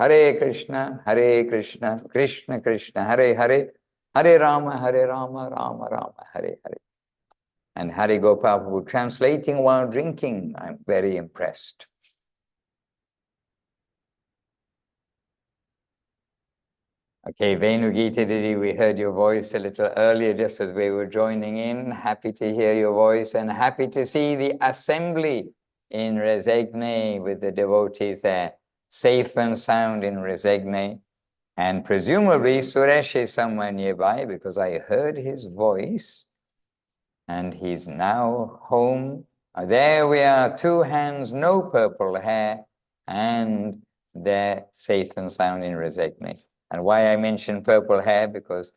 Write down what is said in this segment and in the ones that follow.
Hare Krishna, Krishna Krishna, Hare Hare, Hare Rama, Rama Rama, Hare Hare. And Hari Gopal Prabhu translating while drinking. I'm very impressed. Okay, Venu Gita Didi, we heard your voice a little earlier just as we were joining in. Happy to hear your voice and happy to see the assembly in Resegne with the devotees there. Safe and sound in Resegne. And presumably Suresh is somewhere nearby because I heard his voice and he's now home. There we are, 2 hands, no purple hair, and they're safe and sound in Resegne. And why I mention purple hair, because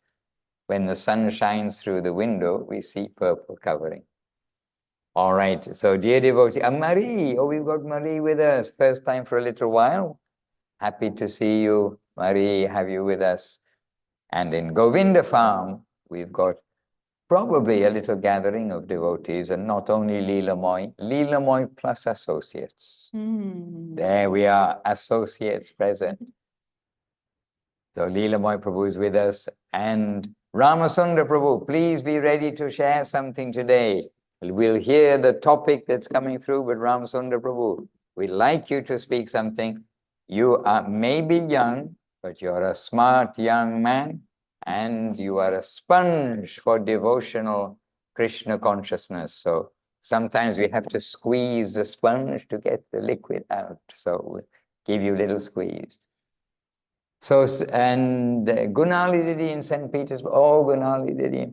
when the sun shines through the window, we see purple covering. All right, so dear devotee, Marie, oh, we've got Marie with us, first time for a little while. Happy to see you, Marie, have you with us. And in Govinda Farm, we've got probably a little gathering of devotees, and not only Leela Moy plus associates. There we are, associates present. So Leela Moy Prabhu is with us, and Ramasundar Prabhu, please be ready to share something today. We'll hear the topic that's coming through, but Ramasundar Prabhu, we'd like you to speak something. You are maybe young, but you're a smart young man, and you are a sponge for devotional Krishna consciousness. So sometimes we have to squeeze the sponge to get the liquid out. So we'll give you a little squeeze. So, and Gunali Didi in St. Petersburg, oh, Gunali Didi,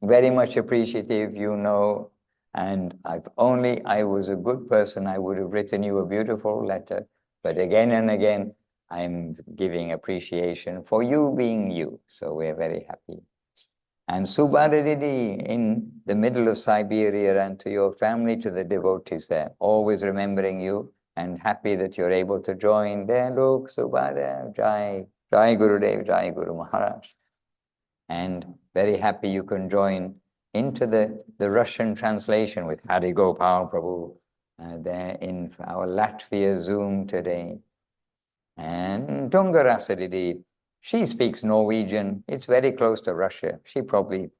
very much appreciative, you know, and if only I was a good person, I would have written you a beautiful letter. But again and again, I'm giving appreciation for you being you. So we're very happy. And Subhadra Didi in the middle of Siberia, and to your family, to the devotees there, always remembering you. And happy that you're able to join. There, look, Subhadra, Jai Gurudev, Jai Guru Maharaj. And very happy you can join into the Russian translation with Hari Gopal Prabhu there in our Latvia Zoom today. And Tungarasa Didi, she speaks Norwegian. It's very close to Russia. She probably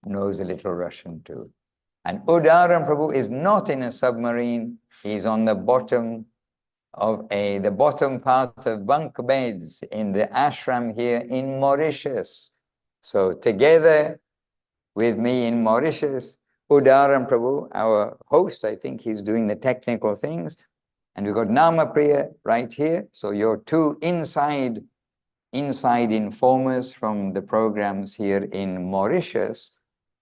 knows a little Russian too. And Udaran Prabhu is not in a submarine. He's on the bottom of the bottom part of bunk beds in the ashram here in Mauritius. So together with me in Mauritius, Udaran Prabhu, our host, I think he's doing the technical things. And we've got Namapriya right here. So you're 2 inside informers from the programs here in Mauritius.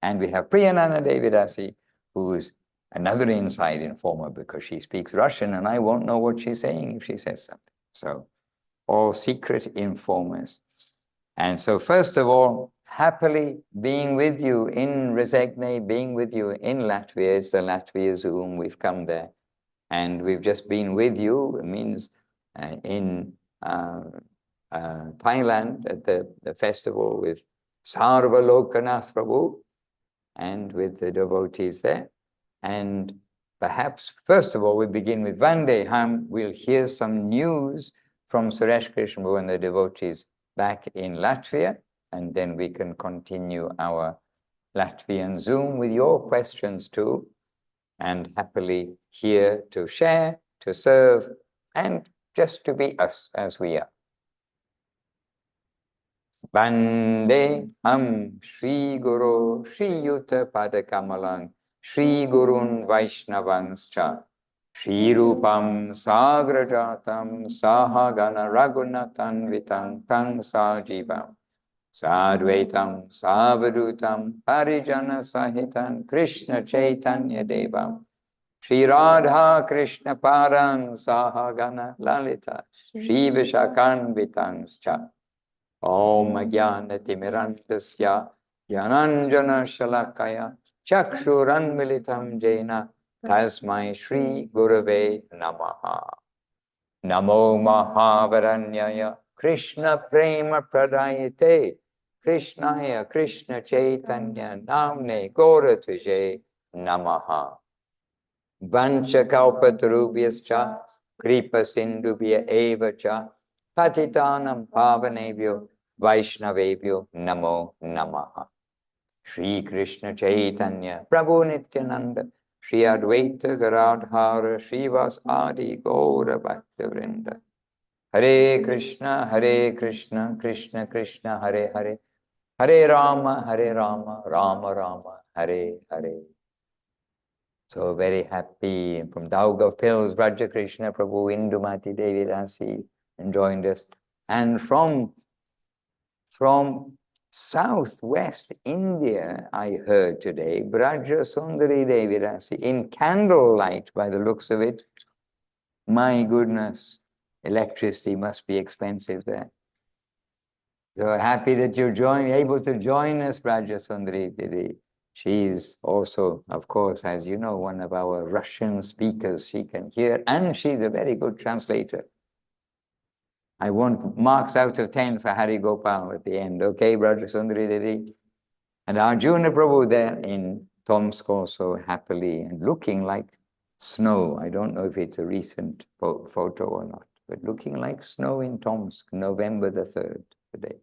And we have Priyanana Devidasi, who's another inside informer because she speaks Russian and I won't know what she's saying if she says something. So all secret informers. And so first of all, happily being with you in Resegne, being with you in Latvia. It's the Latvia Zoom. We've come there. And we've just been with you. It means in Thailand at the festival with Sarva Lokanath Prabhu and with the devotees there. And perhaps, first of all, we begin with Vandeham. We'll hear some news from Suresh Krishna and the devotees back in Latvia, and then we can continue our Latvian Zoom with your questions too, and happily here to share, to serve, and just to be us as we are. Bande Ham Shri Guru Shri Yuta Padakamalang Shri Gurun Vaishnavanscha Shri Rupam Sagrajatam Sahagana Raghunathan Vitang Tang Sajivam Sadvaitam Savadutam Parijana Sahitan Krishna Chaitanya Devam Shri Radha Krishna Parang Sahagana Lalita Shri Vishakan Vitangscha Om Jnana Timirandasya Jnananjana Shalakaya Chakshuran Militam Jena Tasmai Shri Gurave Namaha. Namo Mahavaranyaya Krishna Prema Pradayate Krishnaya Krishna Chaitanya Namne Gora Tuje Namaha. Vancha Kalpatarubhyascha Kripa Sindubhya Eva Cha Patitanam Pavanebhyo Vaishnavebhyo Namo Namaha. Shri Krishna Chaitanya Prabhu Nityananda Shri Advaita Garadhara Srivas Adi Gaura Bhaktavrinda. Hare Krishna, Krishna Krishna, Hare Hare, Hare Rama, Rama Rama, Hare Hare. So very happy. From Daug of Pills, Braja Krishna Prabhu, Indumati Devi Rasi, and joined us. And from southwest India, I heard today, Braja Sundari Devi Rasi, in candlelight by the looks of it. My goodness, electricity must be expensive there. So happy that you're able to join us, Braja Sundari Devi. She's also, of course, as you know, one of our Russian speakers. She can hear, and she's a very good translator. I want marks out of 10 for Hari Gopal at the end, okay, Braja Sundari Devi? And Arjuna Prabhu there in Tomsk also happily and looking like snow. I don't know if it's a recent photo or not, but looking like snow in Tomsk, November the 3rd today.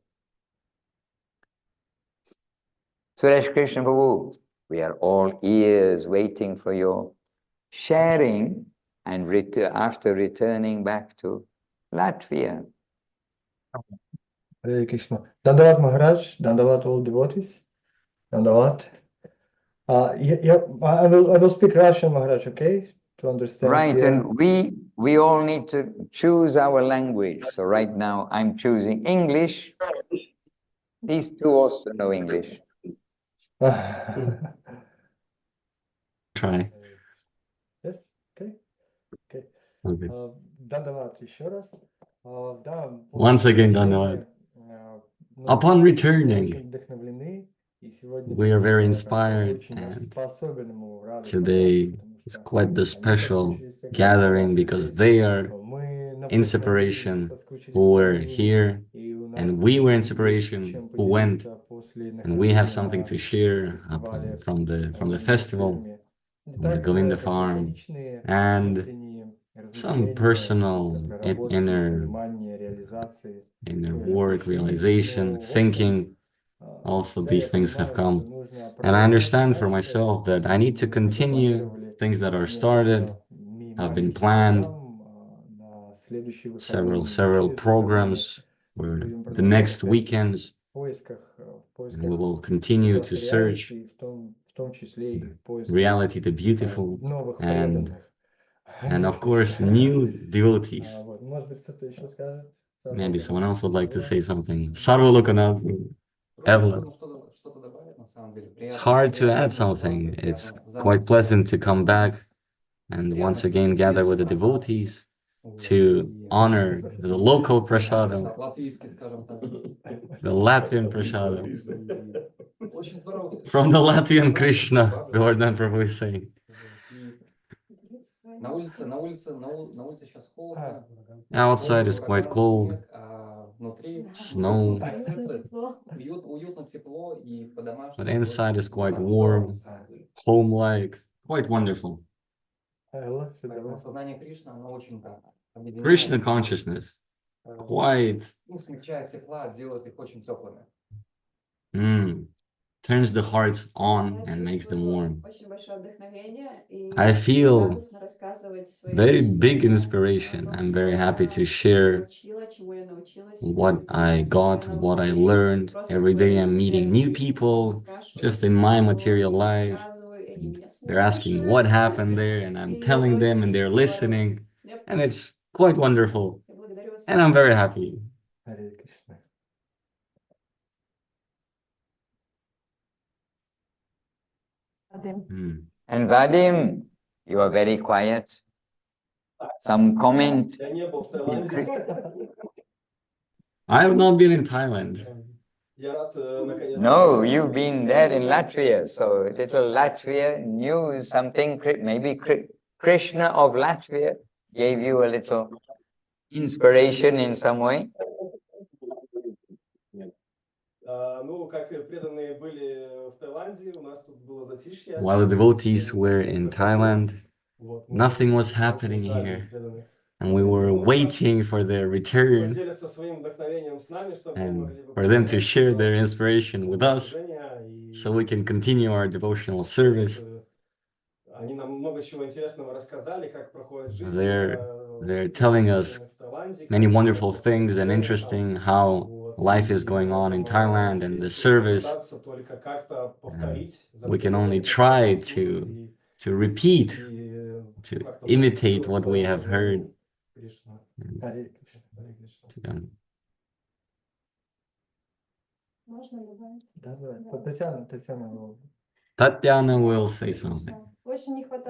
Suresh Krishna Prabhu, we are all ears waiting for your sharing and after returning back to Latvia. Hare Krishna. Dandavat Maharaj, Dandavat all devotees, Dandavat. I will speak Russian, Maharaj, okay? To understand. Right, and we all need to choose our language. So right now I'm choosing English. These two also know English. Try. Yes, okay. Okay. Dandavat еще раз. Once again, Dandavat. Upon returning, we are very inspired, and today is quite the special gathering because they are in separation who were here, and we were in separation who went, and we have something to share from the festival, from the Govinda farm, and some personal inner work, realization, thinking. Also, these things have come. And I understand for myself that I need to continue things that are started, have been planned, several programs for the next weekends. And we will continue to search reality, the beautiful, and of course, new devotees. Maybe someone else would like to say something. Sarva Lokanath, Evelyn. It's hard to add something. It's quite pleasant to come back and once again gather with the devotees to honor the local prasadam, the Latvian prasadam, from the Latvian Krishna, Gordon Prabhu is saying. Outside is quite cold, snow, but inside is quite warm, home-like, quite wonderful. Krishna consciousness, quite turns the heart on and makes them warm. I feel very big inspiration. I'm very happy to share what I got, what I learned. Every day I'm meeting new people just in my material life. And they're asking what happened there, and I'm telling them, and they're listening. And it's quite wonderful. And I'm very happy. And Vadim, you are very quiet. Some comment? I have not been in Thailand. No, you've been there in Latvia. So little Latvia news, something, maybe Krishna of Latvia gave you a little inspiration in some way. While the devotees were in Thailand, nothing was happening here. and we were waiting for their return and for them to share their inspiration with us so we can continue our devotional service. They're telling us many wonderful things and interesting how life is going on in Thailand and the service. We can only try to repeat, to imitate what we have heard. Tatiana will say something.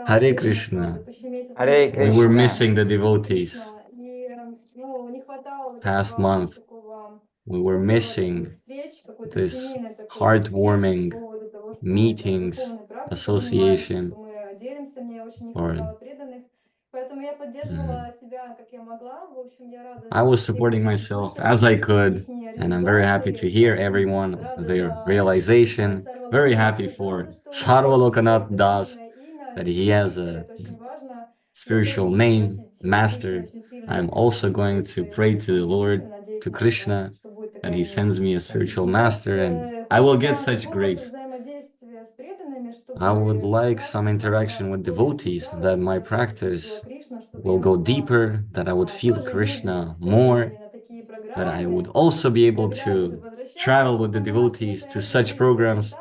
Hare Krishna. Hare We were Krishna. missing the devotees. Past month, we were missing this heartwarming meetings, association, or I was supporting myself as I could, and I'm very happy to hear everyone, their realization. Very happy for Sarva Lokanath Das, that he has a spiritual name, master. I'm also going to pray to the Lord, to Krishna, that he sends me a spiritual master and I will get such grace. I would like some interaction with devotees, that my practice will go deeper, that I would feel Krishna more, that I would also be able to travel with the devotees to such programs.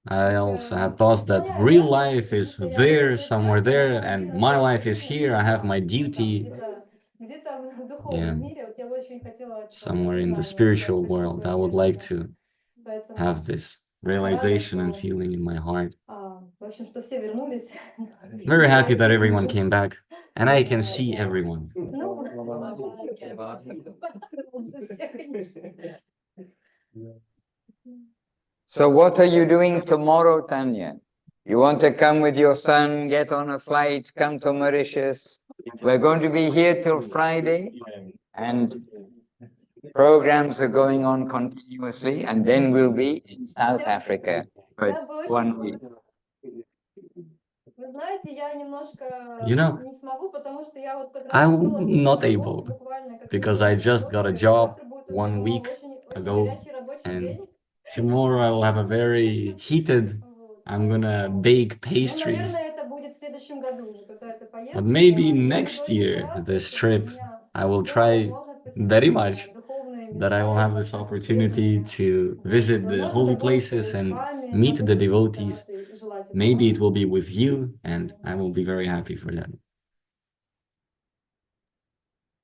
I also have thoughts that real life is there, somewhere there, and my life is here. I have my duty. Yeah, somewhere in the spiritual world. I would like to have this realization and feeling in my heart. Very happy that everyone came back and I can see everyone. So what are you doing tomorrow, Tanya? You want to come with your son, get on a flight, come to Mauritius? We're going to be here till Friday, and programs are going on continuously, and then we'll be in South Africa for 1 week. You know, I'm not able because I just got a job 1 week ago, and tomorrow I will have a very heated, I'm gonna bake pastries. But maybe next year, this trip, I will try very much that I will have this opportunity to visit the holy places and meet the devotees. Maybe it will be with you, and I will be very happy for that.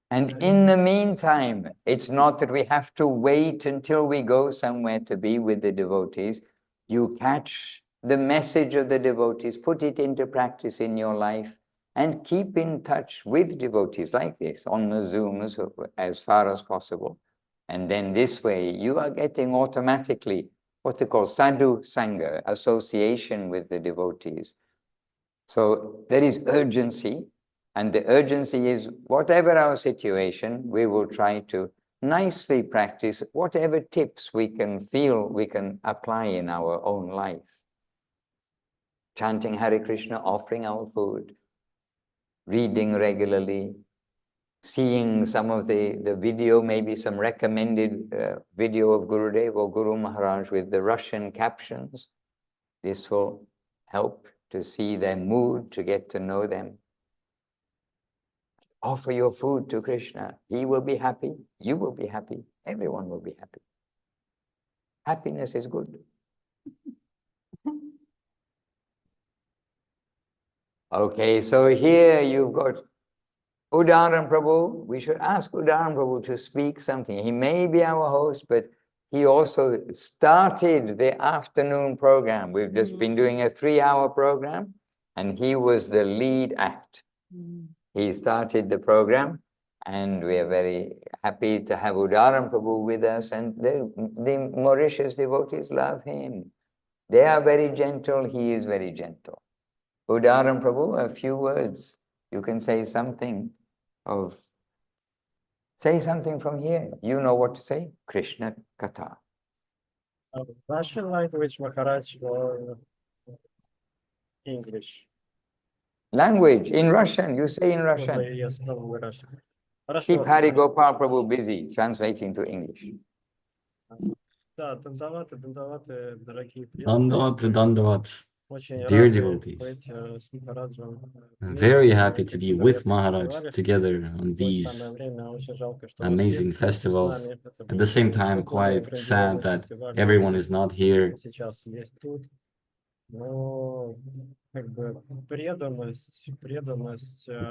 And in the meantime, it's not that we have to wait until we go somewhere to be with the devotees. You catch the message of the devotees, put it into practice in your life, and keep in touch with devotees like this on the Zooms as far as possible. And then this way, you are getting automatically what they call sadhu sangha, association with the devotees. So there is urgency, and the urgency is whatever our situation, we will try to nicely practice whatever tips we can feel we can apply in our own life. Chanting Hare Krishna, offering our food, reading regularly, seeing some of the video, maybe some recommended video of Gurudev or Guru Maharaj with the Russian captions. This will help to see their mood, to get to know them. Offer your food to Krishna. He will be happy. You will be happy. Everyone will be happy. Happiness is good. Okay, so here you've got Udaran Prabhu. We should ask Udaran Prabhu to speak something. He may be our host, but he also started the afternoon program. We've just been doing a 3-hour program, and he was the lead act. He started the program, and we are very happy to have Udaran Prabhu with us, and the Mauritius devotees love him. They are very gentle, he is very gentle. Udaran Prabhu, a few words. You can say something from here. You know what to say. Krishna Katha. Russian language, Maharaj, or English? Language, in Russian, you say in Russian. Keep Hari Gopal Prabhu busy, translating to English. Dandavat, Dandavat. Dear devotees, I'm very happy to be with Maharaj together on these amazing festivals. At the same time, quite sad that everyone is not here.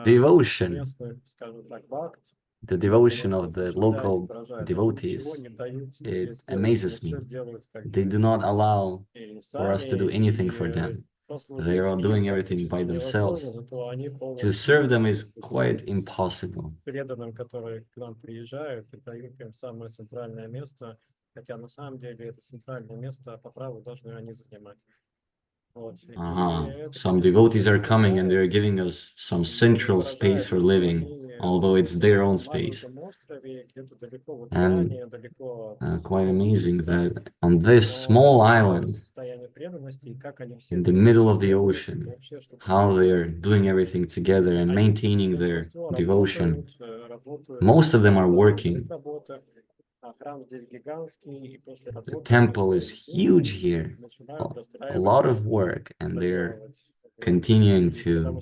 Devotion, the devotion of the local devotees, it amazes me. They do not allow for us to do anything for them. They are doing everything by themselves. To serve them is quite impossible. Some devotees are coming and they're giving us some central space for living, although it's their own space. And quite amazing that on this small island, in the middle of the ocean, how they're doing everything together and maintaining their devotion. Most of them are working. The temple is huge here, a lot of work, and they're continuing to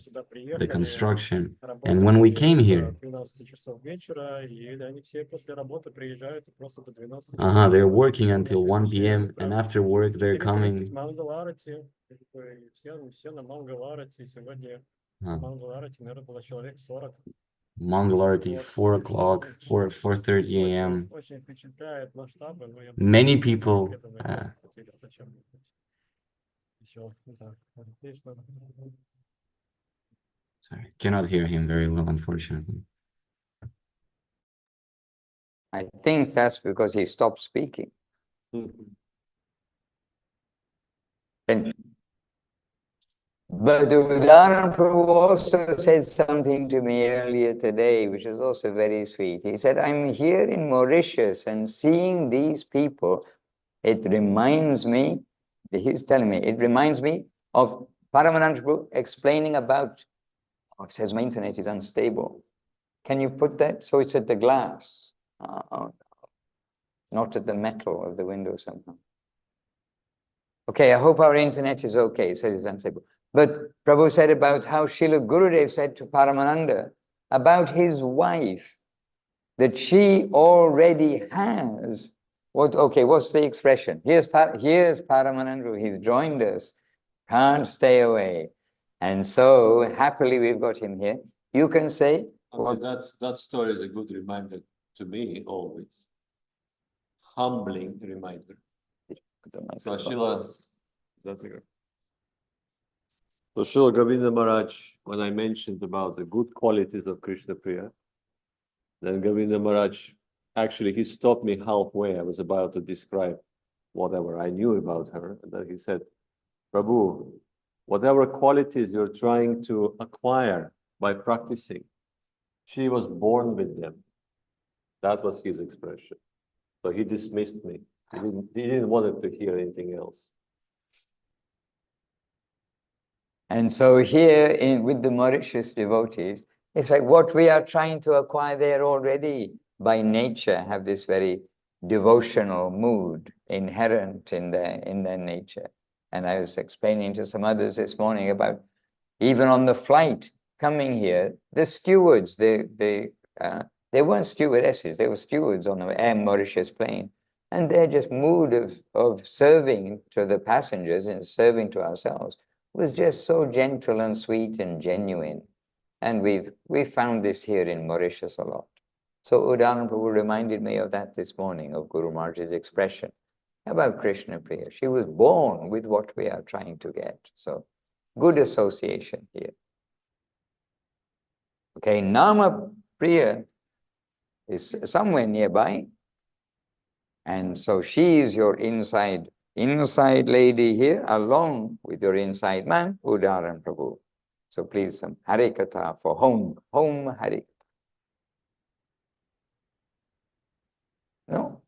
the construction. And when we came here, they're working until 1 p.m. and after work they're coming. Mangal Arati, 4 o'clock, 4:30 a.m. Many people. Sorry, cannot hear him very well, unfortunately. I think that's because he stopped speaking. But Udaran Prabhu also said something to me earlier today, which is also very sweet. He said, I'm here in Mauritius and seeing these people, it reminds me, he's telling me, it reminds me of Paramananda Prabhu explaining about, it says my internet is unstable. Can you put that? So it's at the glass, not at the metal of the window somehow. Okay, I hope our internet is okay. It says it's unstable. But Prabhu said about how Srila Gurudev said to Paramananda about his wife, that she already has, what's the expression? Here's Paramananda, he's joined us, can't stay away. And so happily we've got him here. You can say. That story is a good reminder to me always. Humbling reminder. So Srila Govinda Maharaj, when I mentioned about the good qualities of Krishna Priya, then Govinda Maharaj, actually he stopped me halfway. I was about to describe whatever I knew about her. And then he said, Prabhu, whatever qualities you're trying to acquire by practicing, she was born with them. That was his expression. So he dismissed me. He didn't want to hear anything else. And so here with the Mauritius devotees, it's like what we are trying to acquire there already by nature, have this very devotional mood inherent in their nature. And I was explaining to some others this morning about even on the flight coming here, the stewards, they weren't stewardesses, they were stewards on the Air Mauritius plane. And their just mood of serving to the passengers and serving to ourselves was just so gentle and sweet and genuine. And we've found this here in Mauritius a lot. So Udaran Prabhu reminded me of that this morning, of Guru Maharaj's expression about Krishna Priya. She was born with what we are trying to get. So good association here. Okay, Nama Priya is somewhere nearby. And so she is your inside lady here, along with your inside man, Udaran Prabhu. So please, some Hare Katha for home Hare Katha. No?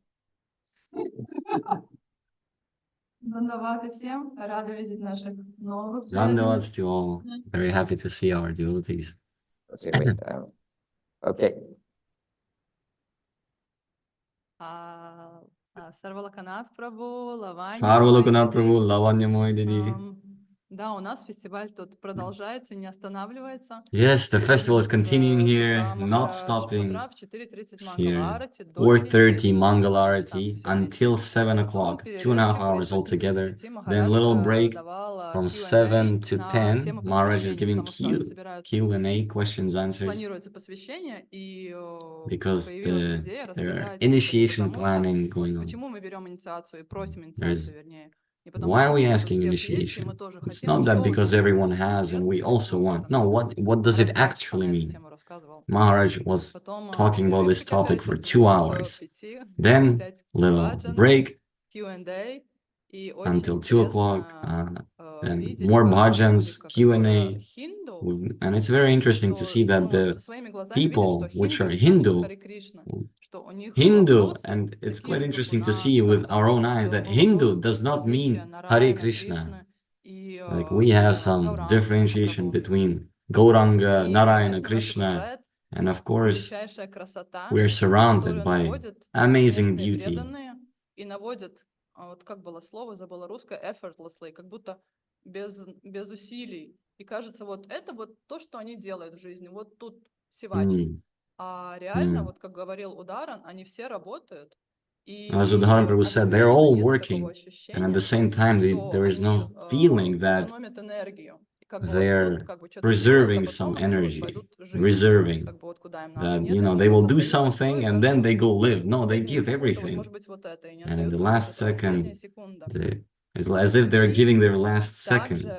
Dandavats to all. Very happy to see our devotees. Okay, wait, okay. Sarvalakanath Prabhu, Lavanya Sarvalokanath Prabhu, Moy Lavanya Moy Didi. Didi. Да, у нас фестиваль тут продолжается, не останавливается. Yes, the festival is Сегодня continuing с here, утра not Махарадж, с stopping. утра в 4:30 It's here. Мангаларати до 4:30 7 Mangala вечера, Arati все until вместе. 7 Потом o'clock, 2.5 перерывчик, и hours с 8 до altogether. 10 Then Махарадж little break давал from Q&A 7 to на 10. тему Maharaj is посвящения, giving потому что собирают, Q&A, questions, answers, планируется посвящение, и because появилась идея there are рассказать, initiation потому что planning вот going on. почему мы берем инициацию и просим There's инициацию, вернее. Не потому Why что are we у нас у asking всех есть, и мы initiation? тоже It's хотим, not что that у because нас everyone есть. has and we Конкретно also вот want. это No, what does it Maharaj 2 часа actually на эту mean? тему рассказывал. Maharaj was Потом talking about this перерывчик topic опять for с 2 2 hours. до 5, Then опять little bhajan, break Q&A, и очень until 2 o'clock. интересно Then видеть, more как bhajans, публика, которая Q&A. хинду, And it's very interesting to что, see that ну, the своими глазами видит, что people which are хинду наши Hindu, Харе Кришна, что у них Hindu, вопросы and it's такие quite же, как у interesting to нас, see with как our own eyes that Hindu вопрос does not различия mean Hare Нараяна, Krishna. Кришны и Like we have some Гауранга, differentiation Махапрабху. between Gauranga, И, Narayana, конечно, нас Krishna, окружает and of course величайшая красота, we are surrounded которую by наводят amazing местные beauty. преданные и наводят, вот как было слово, забыла русское, effortlessly, как будто без усилий. И кажется, вот это вот то, что они делают в жизни, вот тут сивачи. Mm. А реально, вот как говорил Ударан, они все работают. As И Udhara Prabhu у said, they're преданных all нет такого working, and at the ощущения, same time, что there is они no feeling that экономят энергию. И как бы вот they're тут как бы что-то сделают, а preserving потом some они вот energy, пойдут жить. reserving Как бы вот куда им надо. that, Нет, you know, они they will вот do отдают все, something и and then кажется, they вот go live. No, they последняя give секунда, вот everything. может быть вот это, и не And in отдают the вот last это, последняя second, секунда. it's as if they're И giving their last second.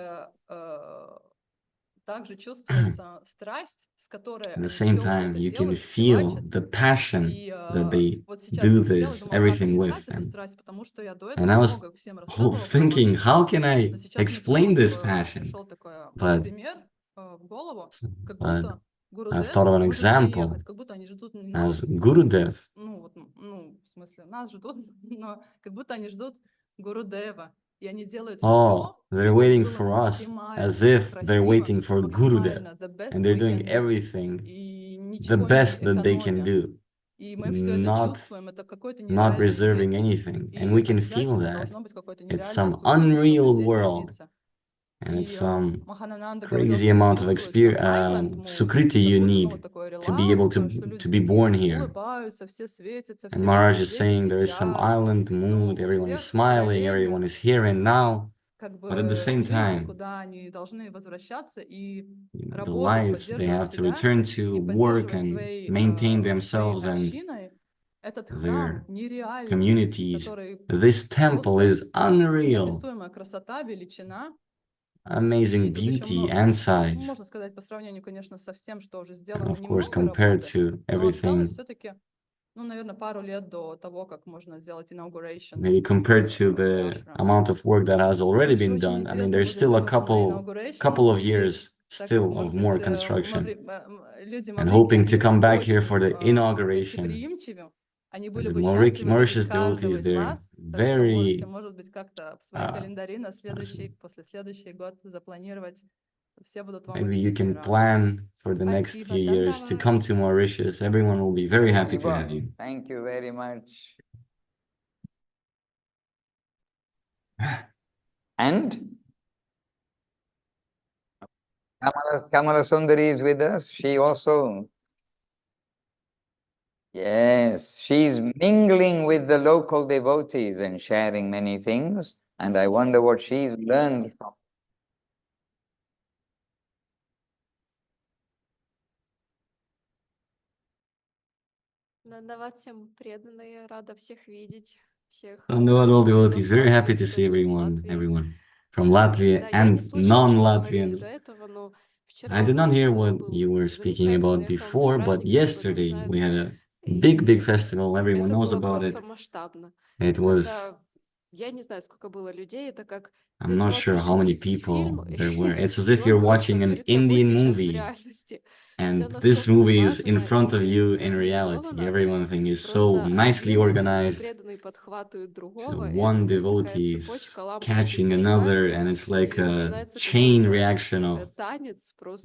Также чувствуется страсть, с которой At the они same все time, это you can делают, feel сивачат. the passion И that they вот сейчас do я сидела и this, думала, как everything with. описать эту страсть, потому что я до And этого I was много всем рассказывала про thinking, молитву, how can I но сейчас мне пришел explain this такой, passion? But, пример в голову, как but будто I've Гурудев thought of an может приехать, example как будто они ждут не as нас, Gurudev. ну, вот, ну, в смысле, нас ждут, но как будто они ждут Гурудева, и они делают Oh, все, they're чтобы waiting было for us as максимально if they're красиво, waiting for Gurudev. максимально the best And they're we doing can do, everything и the ничего best не that they can экономя. do, И мы все это not чувствуем, это какой-то not нереальный reserving мир, anything. And и we can feel обязательно that. должно быть какое-то It's нереальное some событие, чтобы unreal здесь world, находиться. and it's И some Маханананда говорил, crazy что это amount of чувствуется island mood, sukriti как you будто, ну, вот need такой to be able релакс, что to be люди born here. улыбаются, все светятся, And все как бы Maharaj is здесь и saying there is some сейчас, island mood, у everyone is всех smiling, параллельно, everyone is here and now. как But at the бы same жизни, time, куда они должны возвращаться и the работать, lives they поддерживать have to себя return to, и work поддерживать and своей maintain themselves and общиной этот храм their нереальный, communities. который This temple просто is unreal, неописуемая красота, величина. amazing И тут еще beauty and size. можно сказать, по сравнению, конечно, со всем, что уже And сделано, of course, немного compared работы, to но осталось everything, все-таки, ну, наверное, пару лет до того, как можно сделать inauguration maybe compared to of the the ashram. amount of work that has already Так что been очень done. I mean, интересно there's будет still a вернуться на inauguration, couple of и years так как, still of может more быть, construction. люди And hoping Маврикии, to они были come бы back here for очень the inauguration. гостеприимчивы, они были The бы счастливы видеть Mauritius каждого devotees, из they're вас, так что можете, very может быть, как-то в свои календари на следующий, после следующий год запланировать. Все будут вам maybe you очень-очень can рады. plan for the next Спасибо, few years to Дандават. come to Mauritius. Everyone will be very happy to have you. Thank you very much. And Kamala Sundari is with us. She also, yes, she's mingling with the local devotees and sharing many things. And I wonder what she's learned from. Дандават всем преданные, рада всех видеть, всех Dandavat all кто devotees, с very Латвии, happy to кто see не с everyone, Латвии. everyone from Latvia Да, я не and слышала, что говорили non-Latvians. до этого, но I вчера did у not нас hear what был you were speaking замечательный about before, but праздник, все об этом yesterday знают. we had a И big festival. Everyone это knows было about просто it. масштабно. It was, Это, я не знаю, сколько было людей, это как I'm not sure how many people there were. It's as if you're watching an Indian movie and this movie is in front of you in reality. Everything is so nicely organized. So one devotee is catching another, and it's like a chain reaction of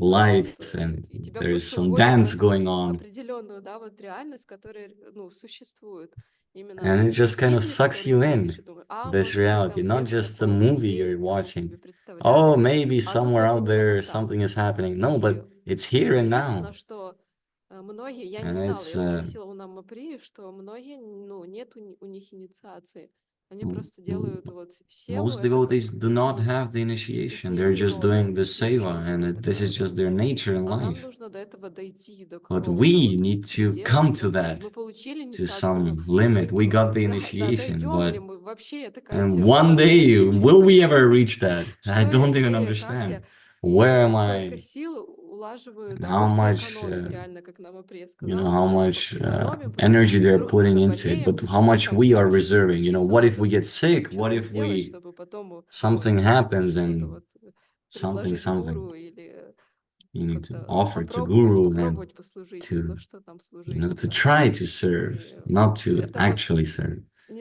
lights, and there's some dance going on. And it just kind of sucks you in, this reality, not just a movie you're watching. Oh, maybe somewhere out there something is happening. No, but it's here and now. And it's most devotees do not have the initiation. They're just doing the seva, and this is just their nature in life. But we need to come to that, to some limit. We got the initiation, but and one day, will we ever reach that? I don't even understand. Where am I? And how much, how much energy they're putting into it, but how much we are reserving. What if we get sick? What if something happens and something? You need to offer to Guru and to try to serve, not to actually serve. And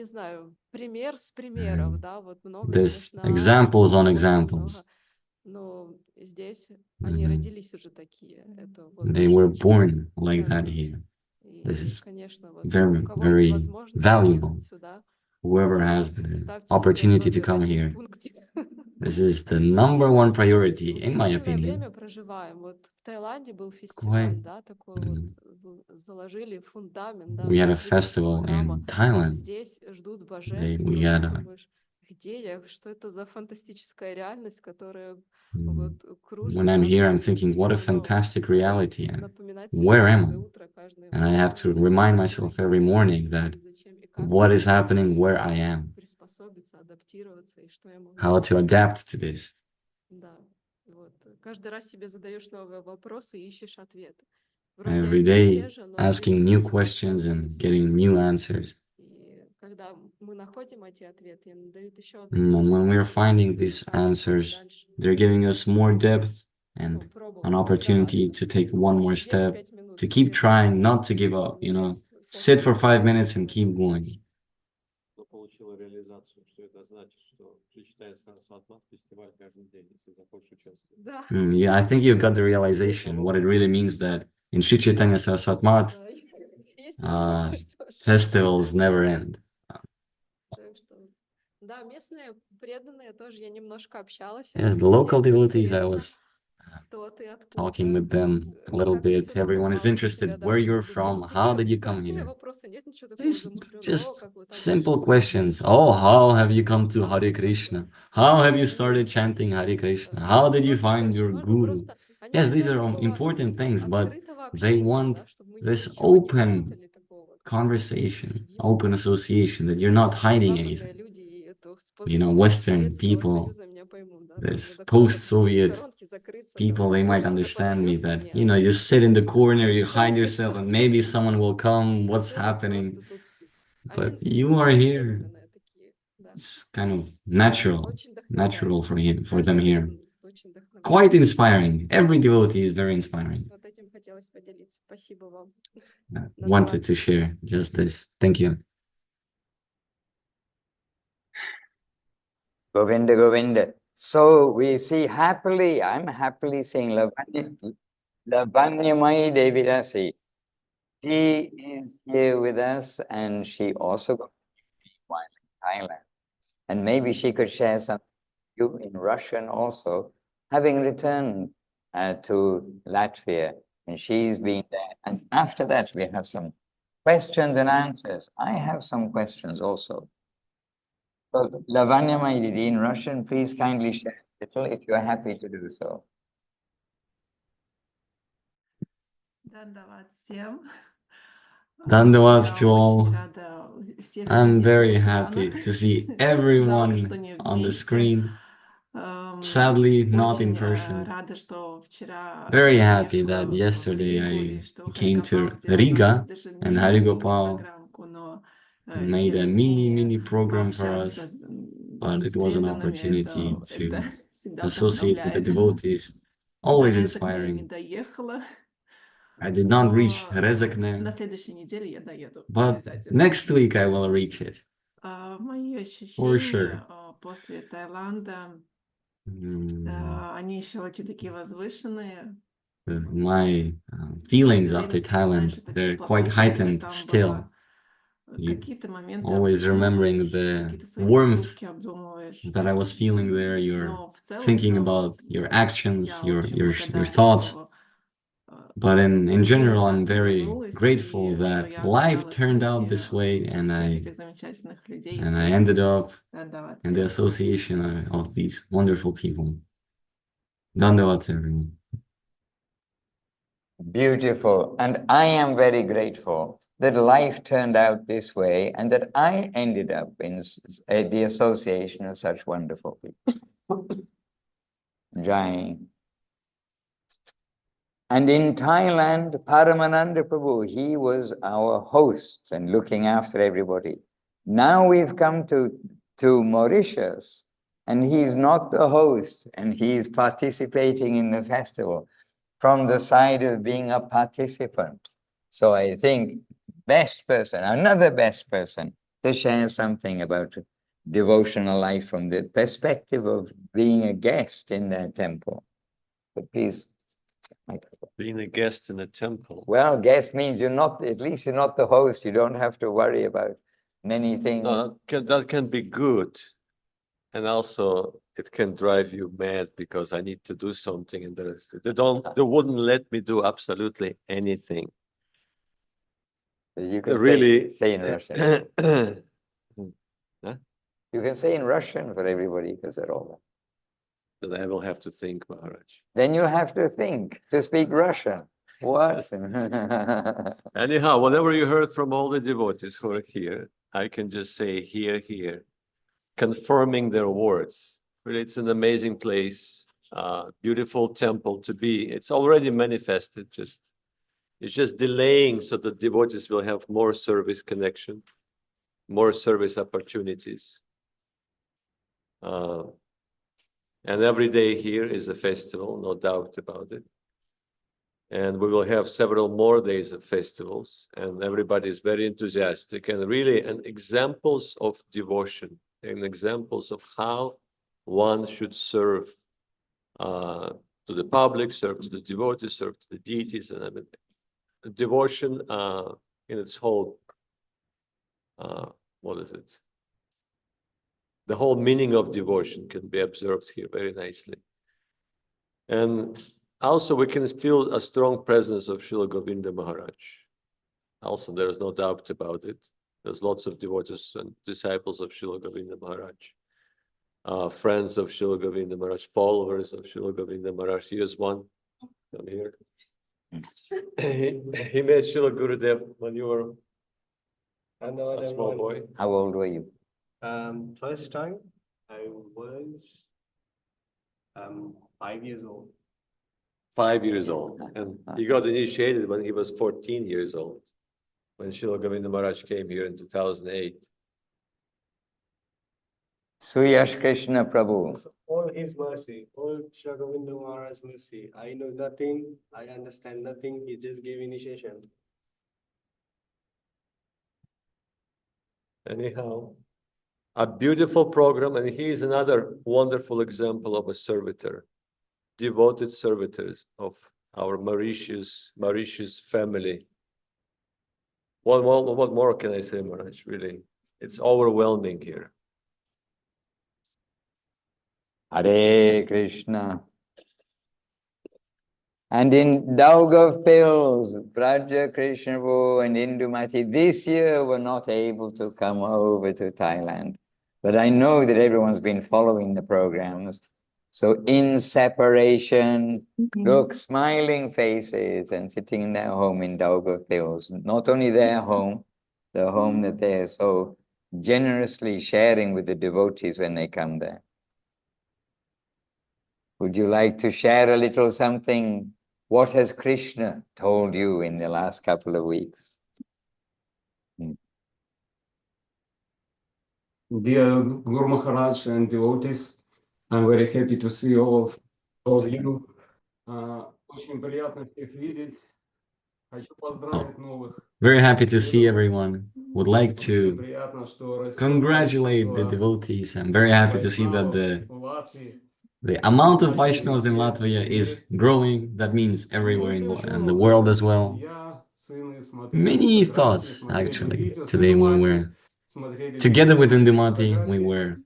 there's examples on examples. They were born like that here. This is very, very valuable. Whoever has the opportunity to come here, this is the number one priority, in my opinion. We had a festival in Thailand. We had when I'm here, I'm thinking, what a fantastic reality, and where am I? And I have to remind myself every morning that what is happening, where I am, how to adapt to this. Every day, asking new questions and getting new answers. And when we're finding these answers, they're giving us more depth and an opportunity to take one more step, to keep trying, not to give up, sit for 5 minutes and keep going. Yeah, I think you've got the realization what it really means that in Sri Chaitanya Saraswat Math, festivals never end. Yes, the local devotees, I was talking with them a little bit. Everyone is interested where you're from, how did you come here? These just simple questions. Oh, how have you come to Hare Krishna? How have you started chanting Hare Krishna? How did you find your guru? Yes, these are important things, but they want this open conversation, open association, that you're not hiding anything. Western people, this post-Soviet people, they might understand me that, you sit in the corner, you hide yourself, and maybe someone will come, what's happening? But you are here. It's kind of natural for them here. Quite inspiring. Every devotee is very inspiring. Wanted to share just this. Thank you. Govinda, Govinda. So we see I'm happily seeing Lavanyamai Devidasi. She is here with us, and she also got while in Thailand. And maybe she could share some with you in Russian also, having returned to Latvia, and she's been there. And after that, we have some questions and answers. I have some questions also. So, Lavanya Maididi, in Russian, please kindly share a little if you're happy to do so. Dandavats to all. I'm very happy to see everyone on the screen. Sadly, not in person. Very happy that yesterday I came to Riga and Harigopal made a mini program for us. but it was an с opportunity преданными, to это всегда associate with the вдохновляет. devotees. До Always Резекне я не inspiring. доехала, I did not reach но на Rezekne, следующей неделе я доеду but обязательно. next week I will reach it Мои for ощущения sure. после Таиланда, Mm, они еще очень такие возвышенные. my Все feelings время after вспоминаешь Thailand, это they're тепло, quite которое heightened там still. было. You Какие-то моменты always remembering обдумываешь, the какие-то свои warmth поступки обдумываешь. that I was feeling there. You're Но в thinking целостном about your actions, я your очень your благодарна, thoughts. что But in жизнь general, I'm так very повернулась, grateful и что that я life оказалась turned out среди this way, and всех этих замечательных людей. I ended up Dandavat in the всем. association of these wonderful people. Dandavat, everyone. Beautiful. And I am very grateful that life turned out this way and that I ended up in the association of such wonderful people. Jai. And in Thailand, Paramananda Prabhu, he was our host and looking after everybody. Now we've come to Mauritius, and he's not the host, and he's participating in the festival from the side of being a participant. So I think another best person to share something about devotional life from the perspective of being a guest in their temple. But please. Being a guest in a temple. Well, guest means at least you're not the host. You don't have to worry about many things. No, that can be good. And also it can drive you mad because I need to do something and they wouldn't let me do absolutely anything. You can really say in Russian. Huh? You can say in Russian for everybody because they're all. Then I will have to think, Maharaj. Then you'll have to think to speak Russian. What? Anyhow, whatever you heard from all the devotees who are here, I can just say here, confirming their words. Really, it's an amazing place, beautiful temple to be. It's already manifested, it's just delaying so that devotees will have more service connection, more service opportunities. And every day here is a festival, no doubt about it. And we will have several more days of festivals, and everybody is very enthusiastic and really examples of devotion and examples of how one should serve to the public, serve to the devotees, serve to the deities, and I mean, devotion in its whole, what is it? The whole meaning of devotion can be observed here very nicely. And also we can feel a strong presence of Srila Govinda Maharaj. Also, there is no doubt about it. There's lots of devotees and disciples of Srila Govinda Maharaj, friends of Srila Govinda Maharaj, followers of Srila Govinda Maharaj. Here's one, come here. He met Srila Gurudev when you were a small boy. How old were you? First time I was 5 years old. 5 years old. And he got initiated when he was 14 years old, when Srila Govinda Maharaj came here in 2008. Suyash Krishna Prabhu. All his mercy, all Sri Govinda Maharaj's mercy. I know nothing, I understand nothing, he just gave initiation. Anyhow, a beautiful program, and he is another wonderful example of a servitor, devoted servitors of our Mauritius family. What more can I say, Maharaj? Really, it's overwhelming here. Hare Krishna. And in Daugavpils, Braja Krishna and Indumati this year were not able to come over to Thailand. But I know that everyone's been following the programs. So in separation, look, smiling faces and sitting in their home in Daugavpils, not only their home, the home that they're so generously sharing with the devotees when they come there. Would you like to share a little something? What has Krishna told you in the last couple of weeks? Dear Guru Maharaj and devotees, I'm very happy to see all of you. Очень приятно всех видеть. Хочу поздравить новых. Very happy to see everyone. Would like Очень to приятно, что растет congratulate the количество devotees. I'm very happy to see that вайшнавов в Латвии. the amount of Значит, Vaishnavas in везде Latvia в is мире. growing. That means И everywhere мыслей in очень the много. world as well. Я, сын, смотрели Many фотографии, thoughts, смотрели actually. видео с Today we Индумати, were смотрели together видео, with смотрели Indumati, we фотографии. were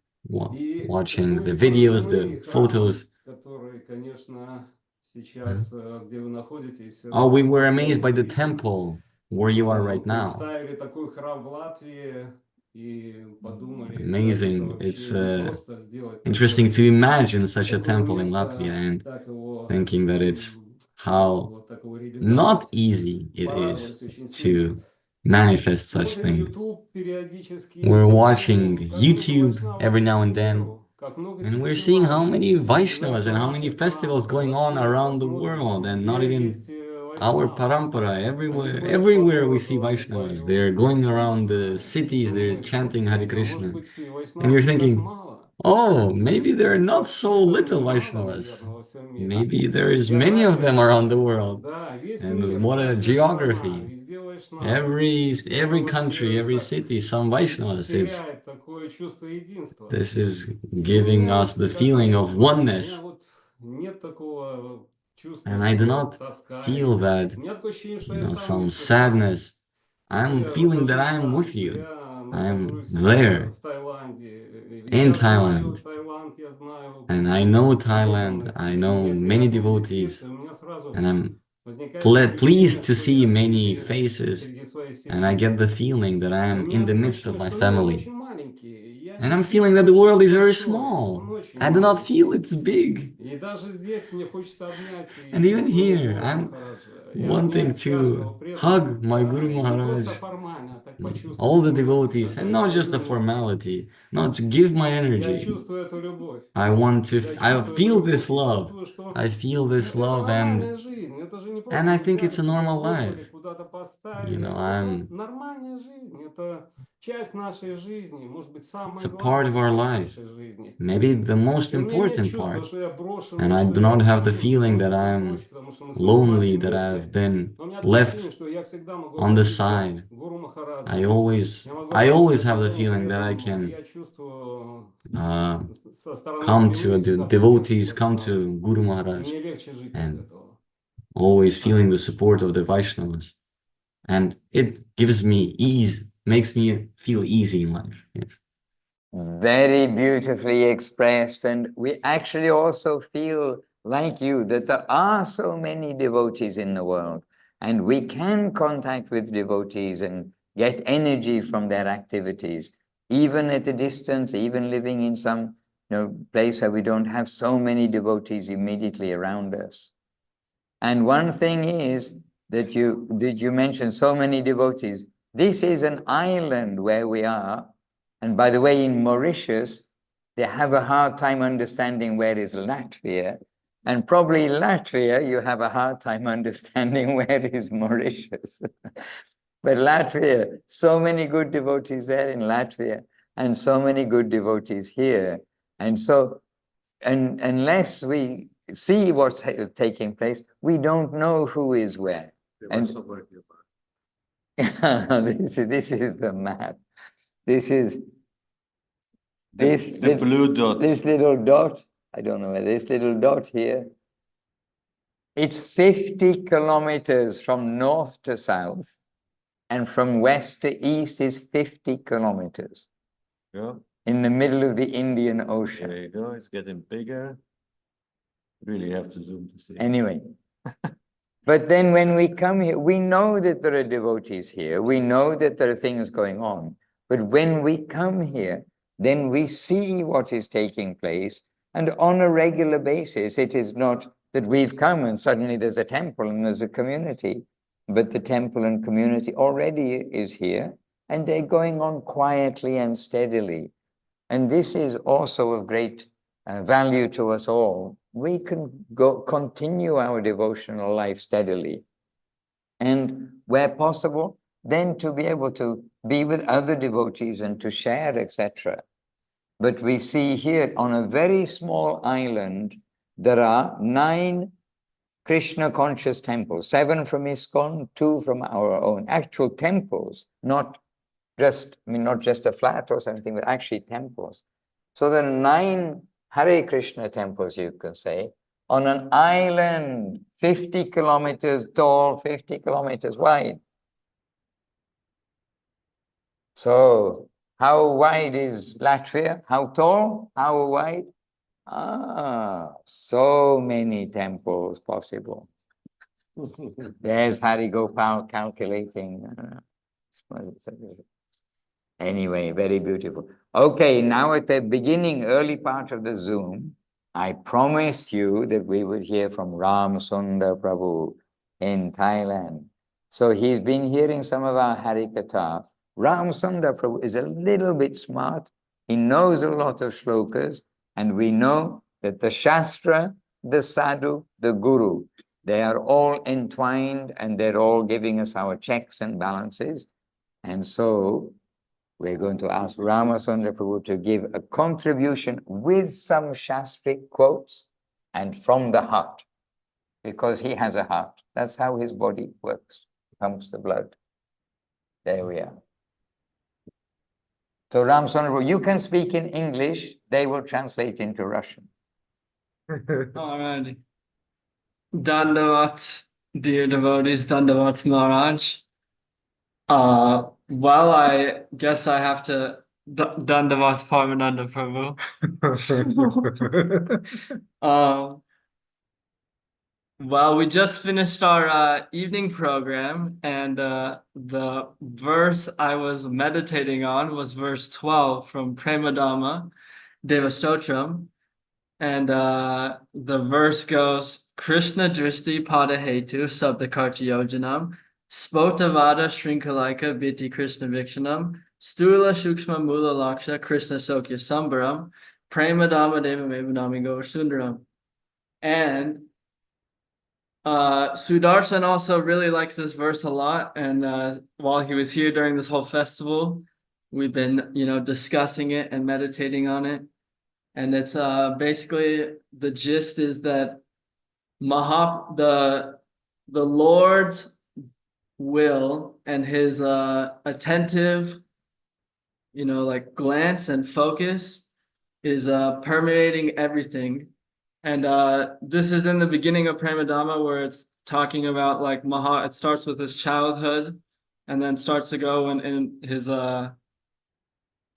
И watching the очень videos, поражены the храмом, photos. который, конечно, сейчас, где вы находитесь, Oh, we это were просто amazed by the удивительно. temple where you are right now. Представили такой храм в Латвии и подумали, да, это Amazing. It's вообще не просто сделать interesting to imagine such a такое temple in место, Latvia and так его, thinking that it's how вот так его not реализовать. easy it is Порадовались очень сильно. to manifest such Смотрим thing. YouTube периодически, We're смотрим, watching как много YouTube вайшнавов every now по and всему then, миру, как много and we're seeing how many фестивалей. Vaishnavas Знаете, and в how many наших festivals парампарах going on вообще around the посмотришь, world, and not везде even есть our вайшнавы. parampara. Они Everywhere, ходят по everywhere we see городу, они Vaishnavas. They're поют going Харе around the Кришна. cities, they're Думаешь, chanting Hare Господи, а может Krishna. быть, And you're вайшнавов так thinking, мало? oh, maybe there are not so Вообще-то little немало, Vaishnavas. наверное, во всем мире. Maybe there is Я many рад of them этому. around the world. Да, весь And мир, what a каждая страна, geography. везде вайшнавы. Every Это country, вообще every так city, some Vaishnavas. вселяет такое чувство единства. This is И у giving меня us вот the feeling никогда, of у меня oneness. вот нет такого чувства, And I do что not тоска. feel that, У меня такое ощущение, что я сам some вместе с вами. sadness. Что I'm я feeling that нахожусь I am там, with что you. я I'm нахожусь there в Таиланде. in Я знаю Thailand. Таиланд, я знаю And I know преданных. Thailand. I И know мне many приятно увидеть devotees. лица. У меня сразу And I'm возникает ощущение, pleased to что see я many среди faces. своей And I семьи. get the feeling that I У am меня in the такое midst of ощущение, my что мир, он family. очень маленький. Я And не I'm feeling that чувствую, the что world он is very большой. small. Он очень I do not маленький. feel it's big. И даже здесь мне хочется обнять And и even своего here, Гуру I'm Махараджа, и wanting обнять каждого to преданного. hug my Guru И не просто Maharaj, формально, а так all почувствовать the его, devotees, and отдать not свою just a энергию. formality, not to give my Я energy. чувствую эту любовь. I want to, Я I чувствую эту feel this любовь. И love. чувствую, что I feel this это love, нормальная жизнь. Это же не and просто I вы think взяли it's a себя, normal хлопнули, life. куда-то You поставили. know, Это нормальная жизнь. Это часть нашей жизни. Может быть, it's самая a part of главная our часть life, нашей жизни. maybe the most И у меня нет important чувства, part. что я брошенный, And I что do я not have the один, feeling брошенный that на I'm прочь, потому что мы с lonely, Индумати that I've вместе. been Но у меня такое ощущение, left что я всегда могу on the обратиться side. к Гуру Махараджу. I always, Я могу I always обратиться к have the любому feeling that I преданному. И can я чувствую со стороны come to земли всегда devotees, поддержку come вайшнавов. to Guru И Maharaj, мне легче жить от and этого. always feeling the support of the Vaishnavas. And it gives me ease, makes me feel easy in life. Yes. Very beautifully expressed. And we actually also feel like you that there are so many devotees in the world, and we can contact with devotees and get energy from their activities, even at a distance, even living in some place where we don't have so many devotees immediately around us. And one thing is that you mentioned so many devotees. This is an island where we are. And by the way, in Mauritius, they have a hard time understanding where is Latvia. And probably Latvia, you have a hard time understanding where is Mauritius. But Latvia, so many good devotees there in Latvia, and so many good devotees here. And so, and unless we see what's taking place, we don't know who is where. And this is the map. This is the blue dot. This little dot. I don't know where this little dot here. It's 50 kilometers from north to south, and from west to east is 50 kilometers. Yeah. In the middle of the Indian Ocean. There you go. It's getting bigger. Really have to zoom to see. Anyway. But then when we come here, we know that there are devotees here. We know that there are things going on. But when we come here, then we see what is taking place. And on a regular basis, it is not that we've come and suddenly there's a temple and there's a community, but the temple and community already is here, and they're going on quietly and steadily. And this is also of great value to us all. We can continue our devotional life steadily. And where possible, then to be able to be with other devotees and to share, etc. But we see here on a very small island, there are 9 Krishna conscious temples, 7 from ISKCON, 2 from our own actual temples, not just, not just a flat or something, but actually temples. So there are 9 Hare Krishna temples, you can say, on an island 50 kilometers tall, 50 kilometers wide. So how wide is Latvia? How tall? How wide? So many temples possible. There's Hari Gopal calculating. Anyway, very beautiful. Okay, now at the beginning, early part of the Zoom, I promised you that we would hear from Ram Sundar Prabhu in Thailand. So he's been hearing some of our Harikatha. Ram Sundar Prabhu is a little bit smart. He knows a lot of shlokas, and we know that the Shastra, the Sadhu, the Guru, they are all entwined and they're all giving us our checks and balances. And so we're going to ask Ramasundra Prabhu to give a contribution with some Shastric quotes and from the heart, because he has a heart. That's how his body works, pumps the blood. There we are. So Ramasundra Prabhu, you can speak in English, they will translate into Russian. All right. Dandavat, dear devotees, Dandavat Maharaj. Well, I guess I have to Dandavat Paramananda Prabhu. Well, we just finished our evening program, and the verse I was meditating on was verse 12 from Premadama Devastotram. And the verse goes, Krishna Dristi Padahetu Sabdakarti Yojanam Spotavada Shrinkalaika Biti Krishna Vikshanam Stula Shukshma Mula Laksha Krishna Sokya Sambaram Premadama Deva Mevanami Go Sundaram. And Sudarshan also really likes this verse a lot. And while he was here during this whole festival, we've been, discussing it and meditating on it. And it's basically the gist is that the Lord's will and his attentive, like glance and focus is permeating everything. And this is in the beginning of Premadama, where it's talking about like it starts with his childhood and then starts to go in his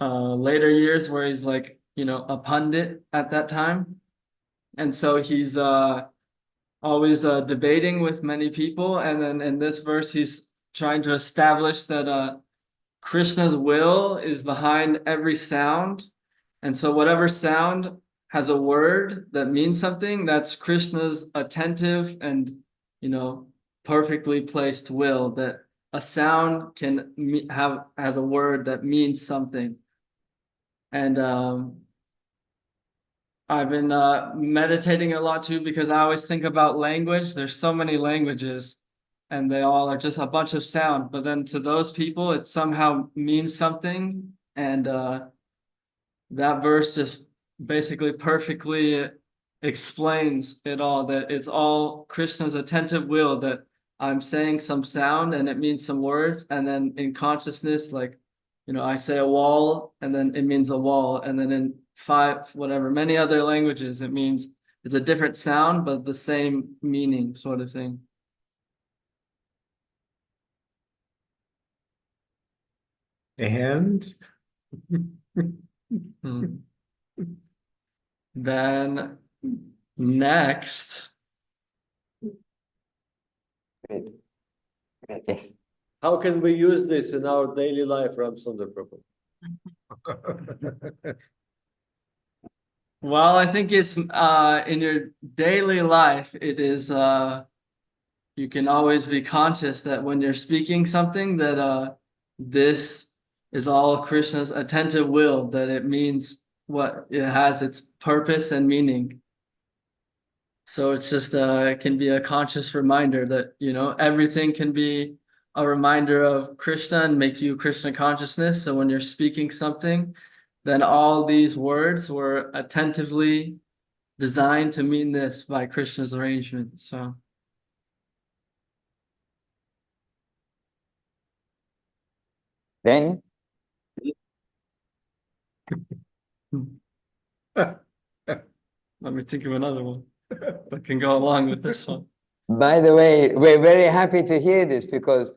later years where he's like, a pundit at that time. And so he's always debating with many people. And then in this verse, he's trying to establish that Krishna's will is behind every sound. And so whatever sound has a word that means something, that's Krishna's attentive and, perfectly placed will, that a sound can has a word that means something. And I've been meditating a lot too, because I always think about language. There's so many languages and they all are just a bunch of sound, but then to those people, it somehow means something. And that verse just basically perfectly explains it all, that it's all Krishna's attentive will, that I'm saying some sound and it means some words. And then in consciousness, like, I say a wall and then it means a wall. And then in many other languages, it means it's a different sound, but the same meaning sort of thing. And Then next. Yes. How can we use this in our daily life, Ram Sundar Prabhu? Well, I think it's in your daily life, it is you can always be conscious that when you're speaking something, that this is all Krishna's attentive will, that it means what it has, its purpose and meaning. So it's just it can be a conscious reminder that, everything can be a reminder of Krishna and make you Krishna consciousness. So when you're speaking something, then all these words were attentively designed to mean this by Krishna's arrangement. So Then, let me think of another one that can go along with this one. by the way, we're very happy to hear this because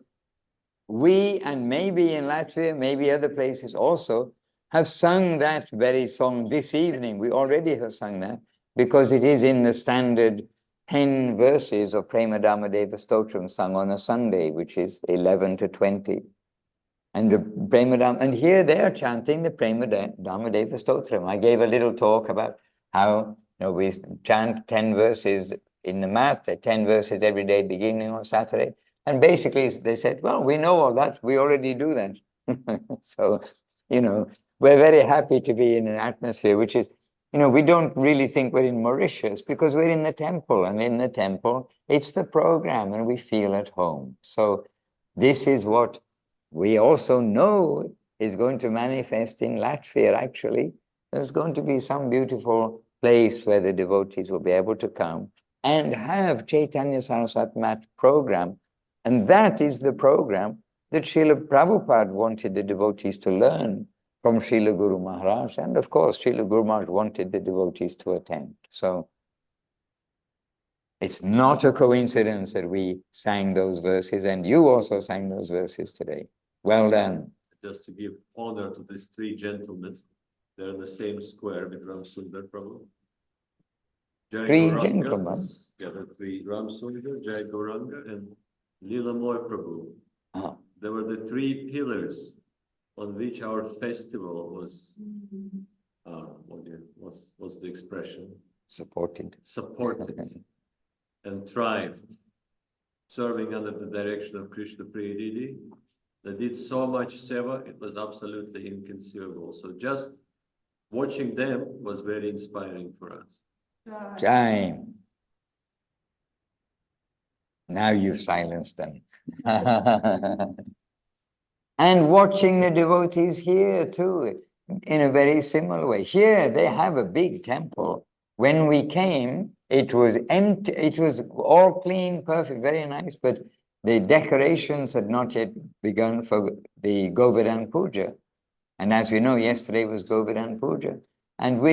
we, and maybe in Latvia, maybe other places also, have sung that very song this evening. We already have sung that because it is in the standard 10 verses of Prema Damadeva Stotram sung on a Sunday, which is 11 to 20. And and here they are chanting the Prema Damadeva Stotram. I gave a little talk about how we chant 10 verses in the mat, 10 verses every day beginning on Saturday. And basically they said, well, we know all that. We already do that. So, we're very happy to be in an atmosphere which is, we don't really think we're in Mauritius because we're in the temple. And in the temple, it's the program and we feel at home. So this is what we also know is going to manifest in Latvia, actually. There's going to be some beautiful place where the devotees will be able to come and have Chaitanya Saraswati Mat program. And that is the program that Srila Prabhupada wanted the devotees to learn from Srila Guru Maharaj. And of course, Srila Guru Maharaj wanted the devotees to attend. So it's not a coincidence that we sang those verses and you also sang those verses today. Well done. Just to give honor to these three gentlemen, they're in the same square with Ram Sundar Prabhu. Three gentlemen. Yeah, the three, Ram Sundar, Jai Gauranga, and Leelamoy Prabhu. They were the three pillars on which our festival was, what's the expression? Supported. And thrived, serving under the direction of Krishna Priya Didi. They did so much seva, it was absolutely inconceivable. So just watching them was very inspiring for us. Jai. Now you've silenced them. And watching the devotees here too, in a very similar way. Here they have a big temple. When we came, it was empty, it was all clean, perfect, very nice, but the decorations had not yet begun for the Govardhan Puja. And as we know, yesterday was Govardhan Puja. And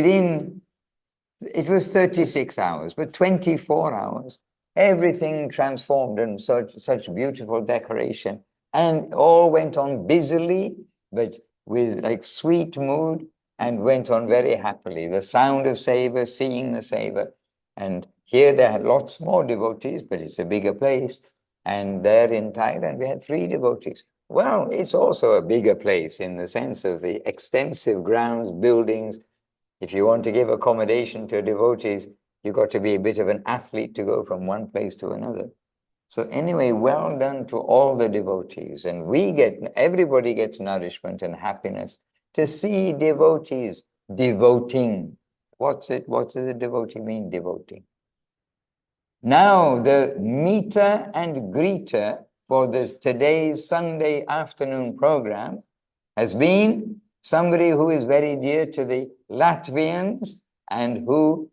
it was 36 hours, but 24 hours, everything transformed and such beautiful decoration. And all went on busily, but with like sweet mood, and went on very happily. The sound of seva, seeing the seva. And here they had lots more devotees, but it's a bigger place. And there in Thailand, we had 3 devotees. Well, it's also a bigger place in the sense of the extensive grounds, buildings. If you want to give accommodation to devotees, you've got to be a bit of an athlete to go from one place to another. So anyway, well done to all the devotees. And everybody gets nourishment and happiness to see devotees devoting. What does a devotee mean, devoting? Now, the meter and greeter for today's Sunday afternoon program has been somebody who is very dear to the Latvians and who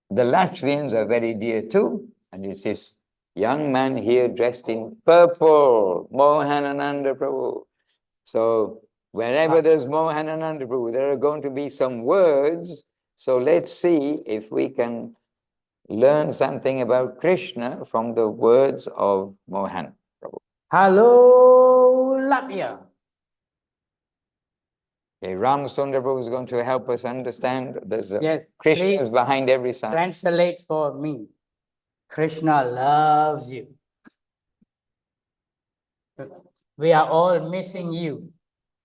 the Latvians are very dear to. And it's this young man here dressed in purple, Mohanananda Prabhu. So wherever there's Mohanananda Prabhu, there are going to be some words. So let's see if we can learn something about Krishna from the words of Mohan Prabhu. Hello, Latvia. Okay, Ram Sundar Prabhu is going to help us understand. There's Yes, Krishna is please behind every sign. translate for me. Krishna loves you. We are all missing you.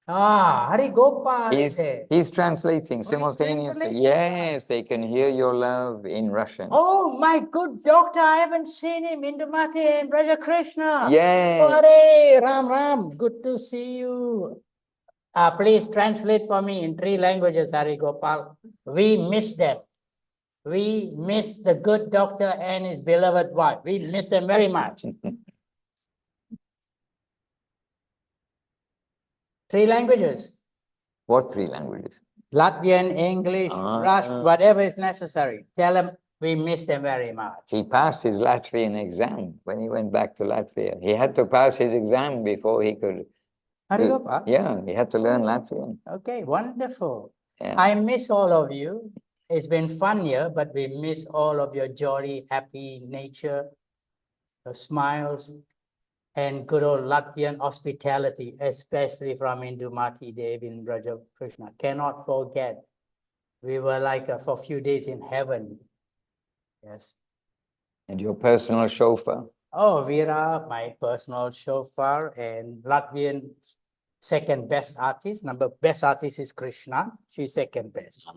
Hari Gopal is here. He's translating simultaneously. Translating? Yes, they can hear your love in Russian. Oh, my good doctor, I haven't seen him. Indumati and Raja Krishna. Yes. Hare Ram Ram, good to see you. Please translate for me in 3 languages, Hari Gopal. We miss them. We miss the good doctor and his beloved wife. We miss them very much. 3 languages. What 3 languages? Latvian, English, Russian, whatever is necessary. Tell them we miss them very much. He passed his Latvian exam when he went back to Latvia. He had to pass his exam before he could. Yeah, he had to learn Latvian. Okay, wonderful. Yeah. I miss all of you. It's been fun here, but we miss all of your jolly, happy nature, your smiles, and good old Latvian hospitality, especially from Indumati Dev in Raja Krishna. Cannot forget. We were like for a few days in heaven. Yes. And your personal chauffeur? Oh, Veera, my personal chauffeur, and Latvian second best artist. Number best artist is Krishna. She's second best.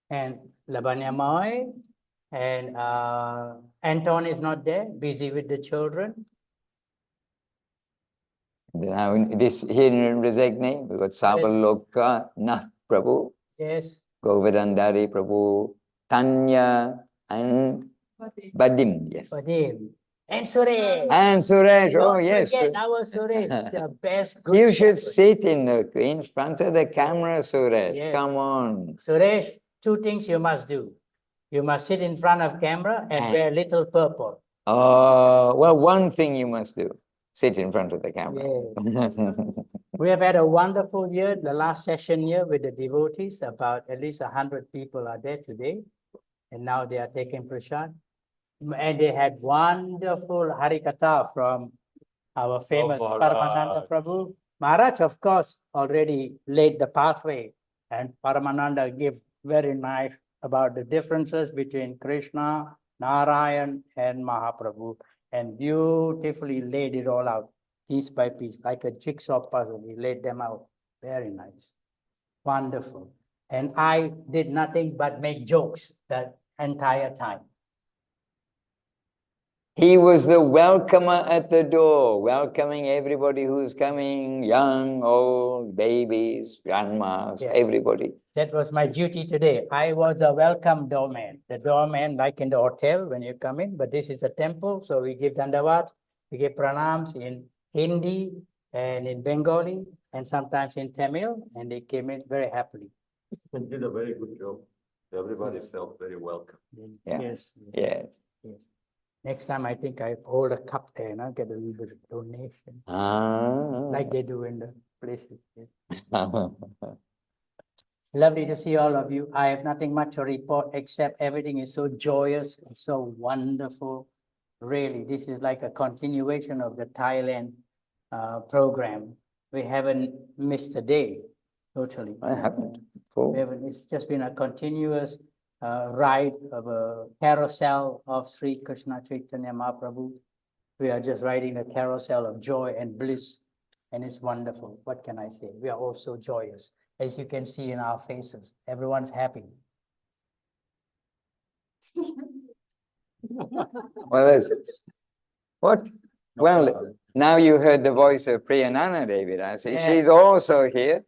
And Labanya Moy, and Anton is not there, busy with the children. Now, this here in Rezagne, we've got Savaloka Nath Prabhu, Yes. Govardhandari Prabhu, Tanya, and Badim. Yes. Badim. And Suresh. And Suresh. Oh, Don't yes. forget our Suresh, the best. Good You should shepherd. sit in front of the camera, Suresh. Yes. Come on. Suresh, 2 things you must do. You must sit in front of camera and wear little purple. Well, one thing you must do, sit in front of the camera. Yes. We have had a wonderful year, the last session here with the devotees. About at least 100 people are there today. And now they are taking prasad. And they had wonderful Harikatha from our famous Paramananda Prabhu. Maharaj, of course, already laid the pathway. And Paramananda gave very nice about the differences between Krishna, Narayan, and Mahaprabhu. And beautifully laid it all out, piece by piece, like a jigsaw puzzle. He laid them out. Very nice. Wonderful. And I did nothing but make jokes that entire time. He was the welcomer at the door, welcoming everybody who's coming, young, old, babies, grandmas, Yes. everybody. That was my duty today. I was a welcome doorman. The doorman, like in the hotel when you come in, but this is a temple, so we give dandavat, we give pranams in Hindi and in Bengali and sometimes in Tamil, and they came in very happily. And did a very good job. Everybody felt very welcome. Yeah. Yes. Yes. Yes. Next time, I think I hold a cup there and I'll get a little bit of donation, like they do in the places. Lovely to see all of you. I have nothing much to report except everything is so joyous, so wonderful. Really, this is like a continuation of the Thailand program. We haven't missed a day, totally. I haven't. We haven't, it's just been a continuous ride of a carousel of Sri Krishna Chaitanya Mahaprabhu. We are just riding a carousel of joy and bliss, and it's wonderful. What can I say? We are all so joyous. As you can see in our faces, everyone's happy. Well, what? Well, now you heard the voice of Priyanana Devi. She's also here,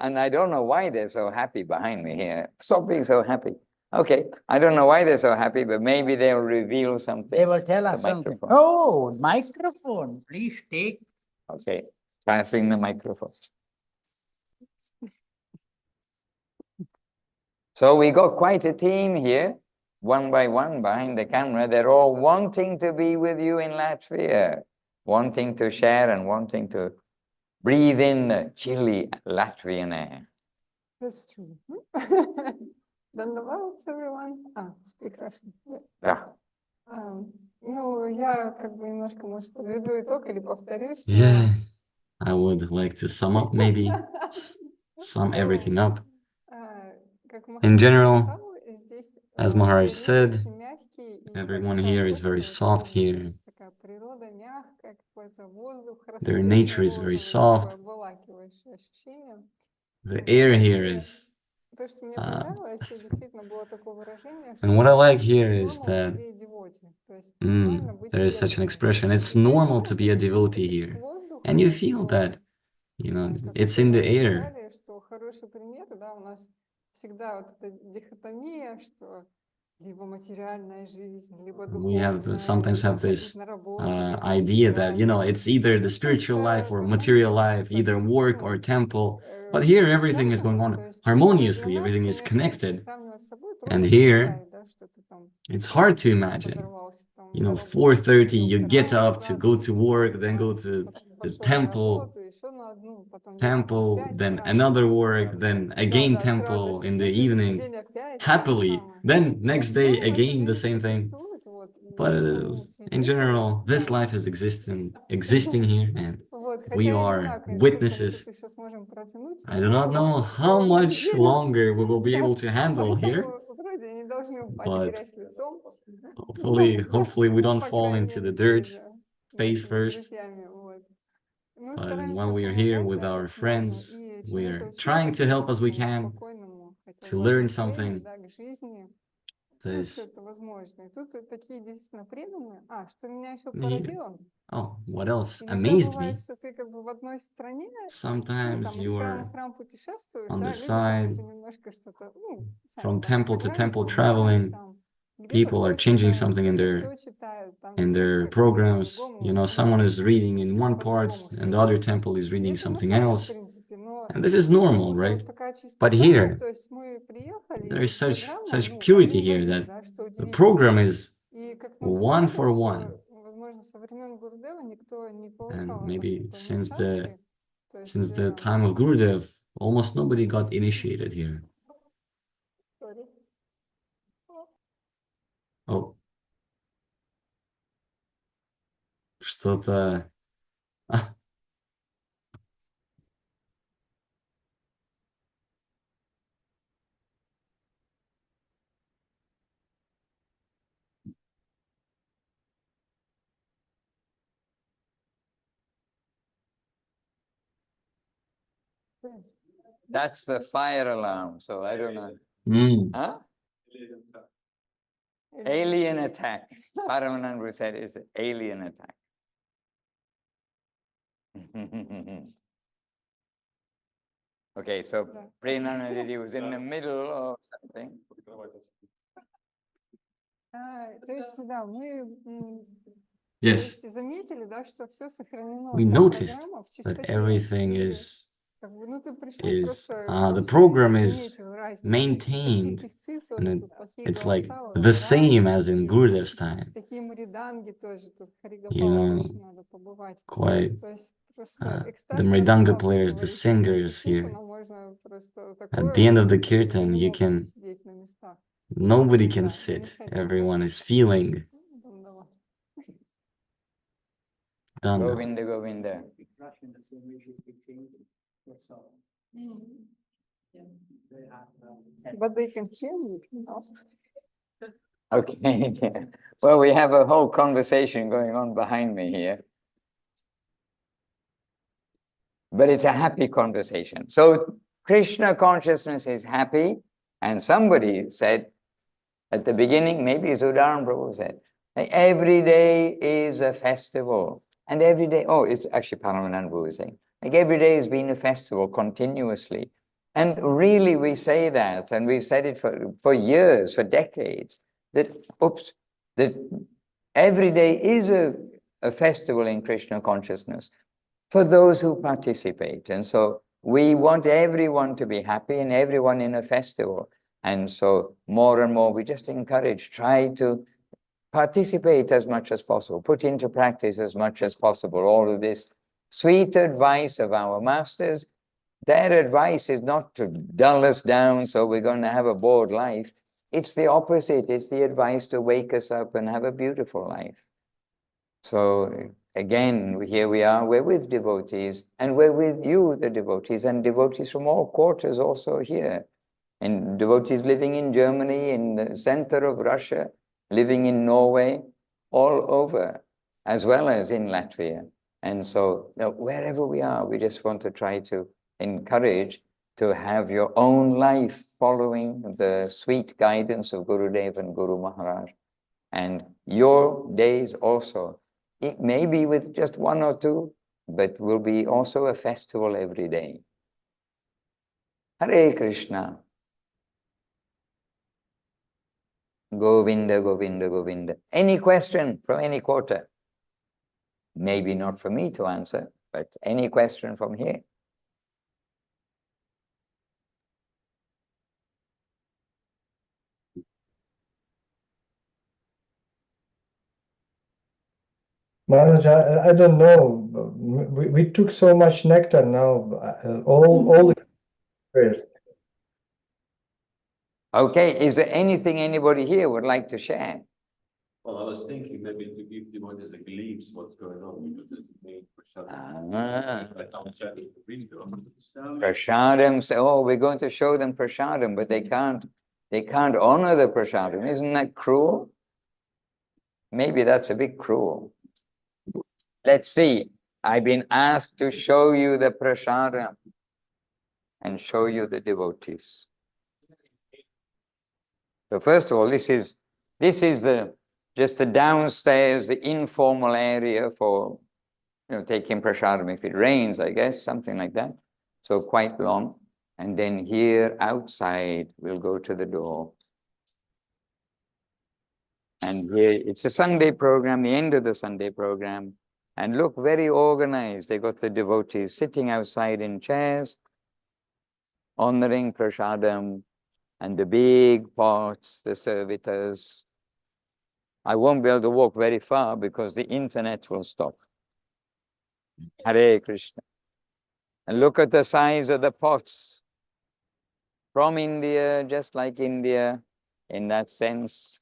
and I don't know why they're so happy behind me here. Stop being so happy. Okay, I don't know why they're so happy, but maybe they'll reveal something. They will tell us something. Oh, microphone, please take. Okay, passing the microphone. So we got quite a team here, one by one behind the camera. They're all wanting to be with you in Latvia, wanting to share and wanting to breathe in the chilly Latvian air. That's true. Dandavats, everyone. Speak Russian. Yeah. Ну, я как бы немножко, может, подведу итог или повторюсь. Yeah, I would like to sum up, maybe sum everything up. In general, as Maharaj said, everyone here is very soft here. Their nature is very soft. The air here is and what I like here is that there is such an expression. It's normal to be a devotee here. And you feel that, you know, it's in the air. We have sometimes have this idea that, you know, it's either the spiritual life or material life, either work or temple. But here everything is going on harmoniously, everything is connected. And here it's hard to imagine. You know, 4:30 you get up to go to work, then go to the temple, then another work, then again temple in the evening, happily. Then next day again the same thing. But in general, this life is existing here, and we are witnesses. I do not know how much longer we will be able to handle here, but hopefully we don't fall into the dirt face first. But while we are here with our friends, we are trying to help as we can to learn something. This. Oh, what else amazed me? Sometimes you're on the side, from temple to temple traveling. People are changing something in their programs. You know, someone is reading in one part and the other temple is reading something else. And this is normal, right? But here, there is such purity here that the program is one for one. And maybe since the time of Gurudev, almost nobody got initiated here. Oh. Что-то... That's the fire alarm, so I don't know. Huh? Alien attack. Paramananda said it's an alien attack. Okay, so Prenanadidi was in the middle of something. Yes. We noticed that everything is the program is maintained, and it's like the same as in Gurudev's time. You know, quite the mridanga players, the singers here. At the end of the kirtan, nobody can sit. Everyone is feeling. Danda. Govinda, Govinda. But they can change it, Okay. Well, we have a whole conversation going on behind me here. But it's a happy conversation. So Krishna consciousness is happy. And somebody said at the beginning, maybe Sudaran Prabhu said, every day is a festival. And every day, it's actually Paramananda Prabhu was saying, like every day has been a festival continuously. And really we say that, and we've said it for years, for decades, that every day is a festival in Krishna consciousness for those who participate. And so we want everyone to be happy and everyone in a festival. And so more and more we just encourage, try to participate as much as possible, put into practice as much as possible all of this sweet advice of our masters. Their advice is not to dull us down so we're going to have a bored life. It's the opposite. It's the advice to wake us up and have a beautiful life. So again, here we are, we're with devotees, and we're with you, the devotees, and devotees from all quarters also here. And devotees living in Germany, in the center of Russia, living in Norway, all over, as well as in Latvia. And so wherever we are, we just want to try to encourage to have your own life following the sweet guidance of Gurudev and Guru Maharaj. And your days also, it may be with just one or two, but will be also a festival every day. Hare Krishna. Govinda, Govinda, Govinda. Any question from any quarter? Maybe not for me to answer, but any question from here? Maharaj, I don't know. We took so much nectar now. All the prayers. Okay, is there anything anybody here would like to share? Well, I was thinking maybe to give devotees a glimpse what's going on because it's made for Prashadam. Oh, we're going to show them prashadam, but they can't honor the prashadam. Isn't that cruel? Maybe that's a bit cruel. Let's see. I've been asked to show you the prashadam and show you the devotees. So first of all, this is just the downstairs, the informal area for taking prashadam if it rains, I guess, something like that. So quite long. And then here outside, we'll go to the door. And here, it's a Sunday program, the end of the Sunday program. And look, very organized. They got the devotees sitting outside in chairs, honoring prashadam, and the big pots, the servitors. I won't be able to walk very far because the internet will stop. Hare Krishna. And look at the size of the pots. From India, just like India, in that sense.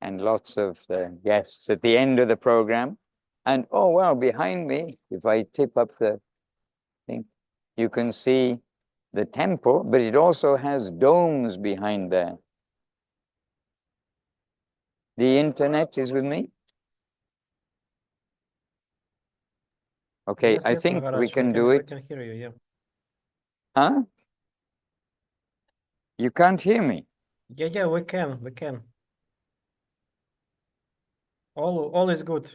And lots of the guests at the end of the program. And oh, well, behind me, if I tip up the thing, you can see the temple, but it also has domes behind there. The internet is with me? Okay, Yes, I yes, think Maharaj, we can do we it. can hear you, yeah. Huh? You can't hear me? Yeah, we can. All is good.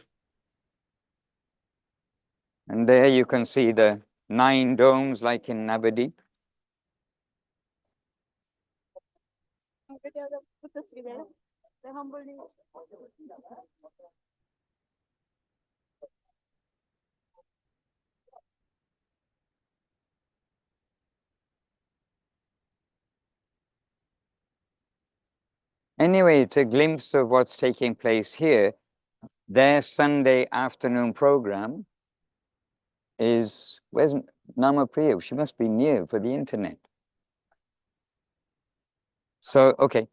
And there you can see the 9 domes like in Navadip. Anyway, it's a glimpse of what's taking place here. Their Sunday afternoon program is, where's Namapriya? She must be near for the internet. So, okay.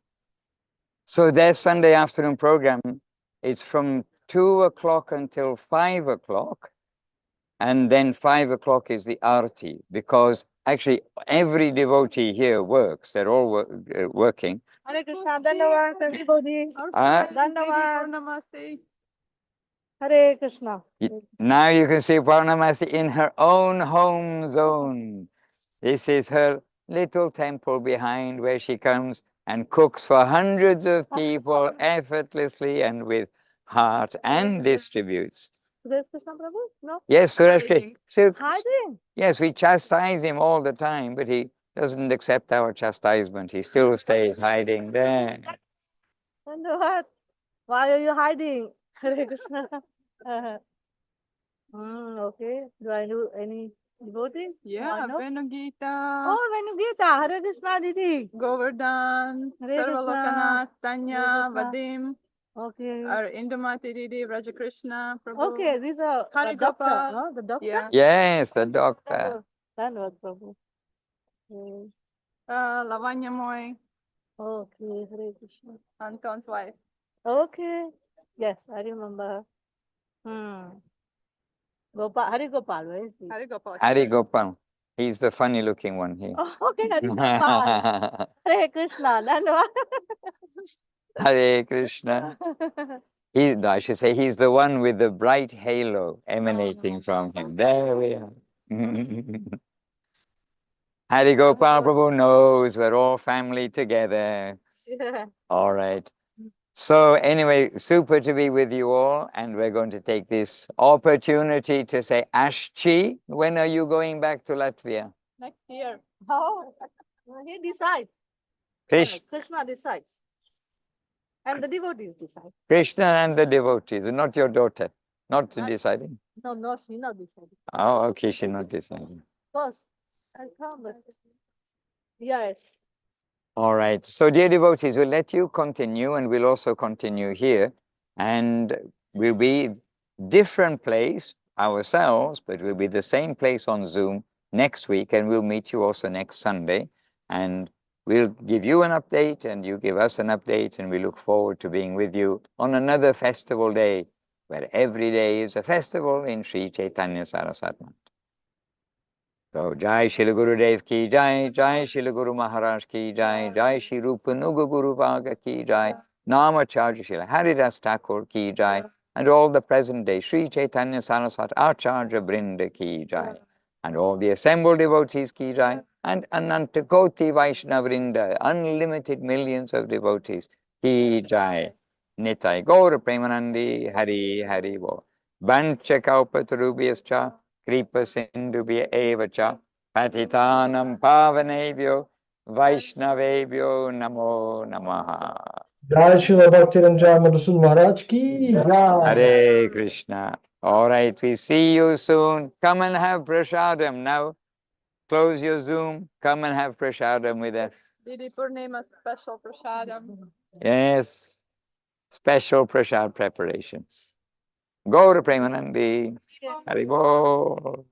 So their Sunday afternoon program is from 2 o'clock until 5 o'clock. And then 5 o'clock is the arati, because actually every devotee here works. They're all working. Hare Krishna, Dhanavad, everybody. Dhanavad. Hare Krishna. Now you can see Purnamasi in her own home zone. This is her little temple behind where she comes and cooks for hundreds of people effortlessly and with heart and distributes. Suresh Krishna Prabhu? No? Yes, Suresh Krishna. Hiding? Yes, we chastise him all the time, but he doesn't accept our chastisement. He still stays hiding there. Dhanavad. Why are you hiding? Hare Krishna. Okay. Do I do any devotee? Yeah, Venugita, Oh, Venugita. Hare Krishna, Didi. Govardhan, Hare Krishna. Sarvalokanath, Tanya, Hare Krishna. Vadim, Okay. our Indumati Didi, Rajakrishna, Prabhu. Okay, these are Hari the doctor, Gopal. no? The doctor? Yeah. Yes, the doctor. Dhanavad, Prabhu. Okay. Lavanya Moy, Okay, Hare Krishna. Anton's wife. Okay. Yes, I remember. Gopal, Hari Gopal, where is he? Hari Gopal. Hari Gopal. He's the funny looking one here. Oh, okay, Hari Gopal. Hare Krishna, Dhanavad. Hare Krishna. No, I should say he's the one with the bright halo emanating from him. There we are. Hari Gopal Prabhu knows we're all family together. Yeah. All right. So anyway, super to be with you all, and we're going to take this opportunity to say, Ashchi, when are you going back to Latvia? Next year. Oh, he decides. Krishna. Krishna decides. And the devotees decide. Krishna and the devotees, not your daughter, not deciding. No, she not deciding. Oh, okay, she's not deciding. Of course, I come. Yes. All right. So, dear devotees, we'll let you continue, and we'll also continue here, and we'll be different place ourselves, but we'll be the same place on Zoom next week, and we'll meet you also next Sunday, and we'll give you an update, and you give us an update, and we look forward to being with you on another festival day, where every day is a festival in Sri Chaitanya Saraswati. So, Jai Shri Guru Dev ki Jai, Jai Shri Guru Maharaj ki Jai, Jai Shri Rupa Nuga Guru Vaga ki Jai, Namacharya Shri Haridas Thakur ki Jai, and all the present day Sri Chaitanya Saraswati Acharya Brinda ki Jai, and all the assembled devotees ki Jai, and Ananta Koti Vaishnava Vrinda, unlimited millions of devotees ki Jai. Nitai Gaura Premanandi Hari Hari Bo. Bancha Kaupatarubhyascha Kripa Sindhubhya Evacha Patitanam Pavanebhyo Vaishnavebhyo Namo Namaha. Jai Srila Bhaktivedanta Madhusudan Maharaj ki Jai. Hare Krishna. All right, we see you soon. Come and have prasadam now. Close your Zoom. Come and have prasadam with us. Didi Purnima special prasadam. Yes, special prasad preparations. Gaura Premanandi. Haribol.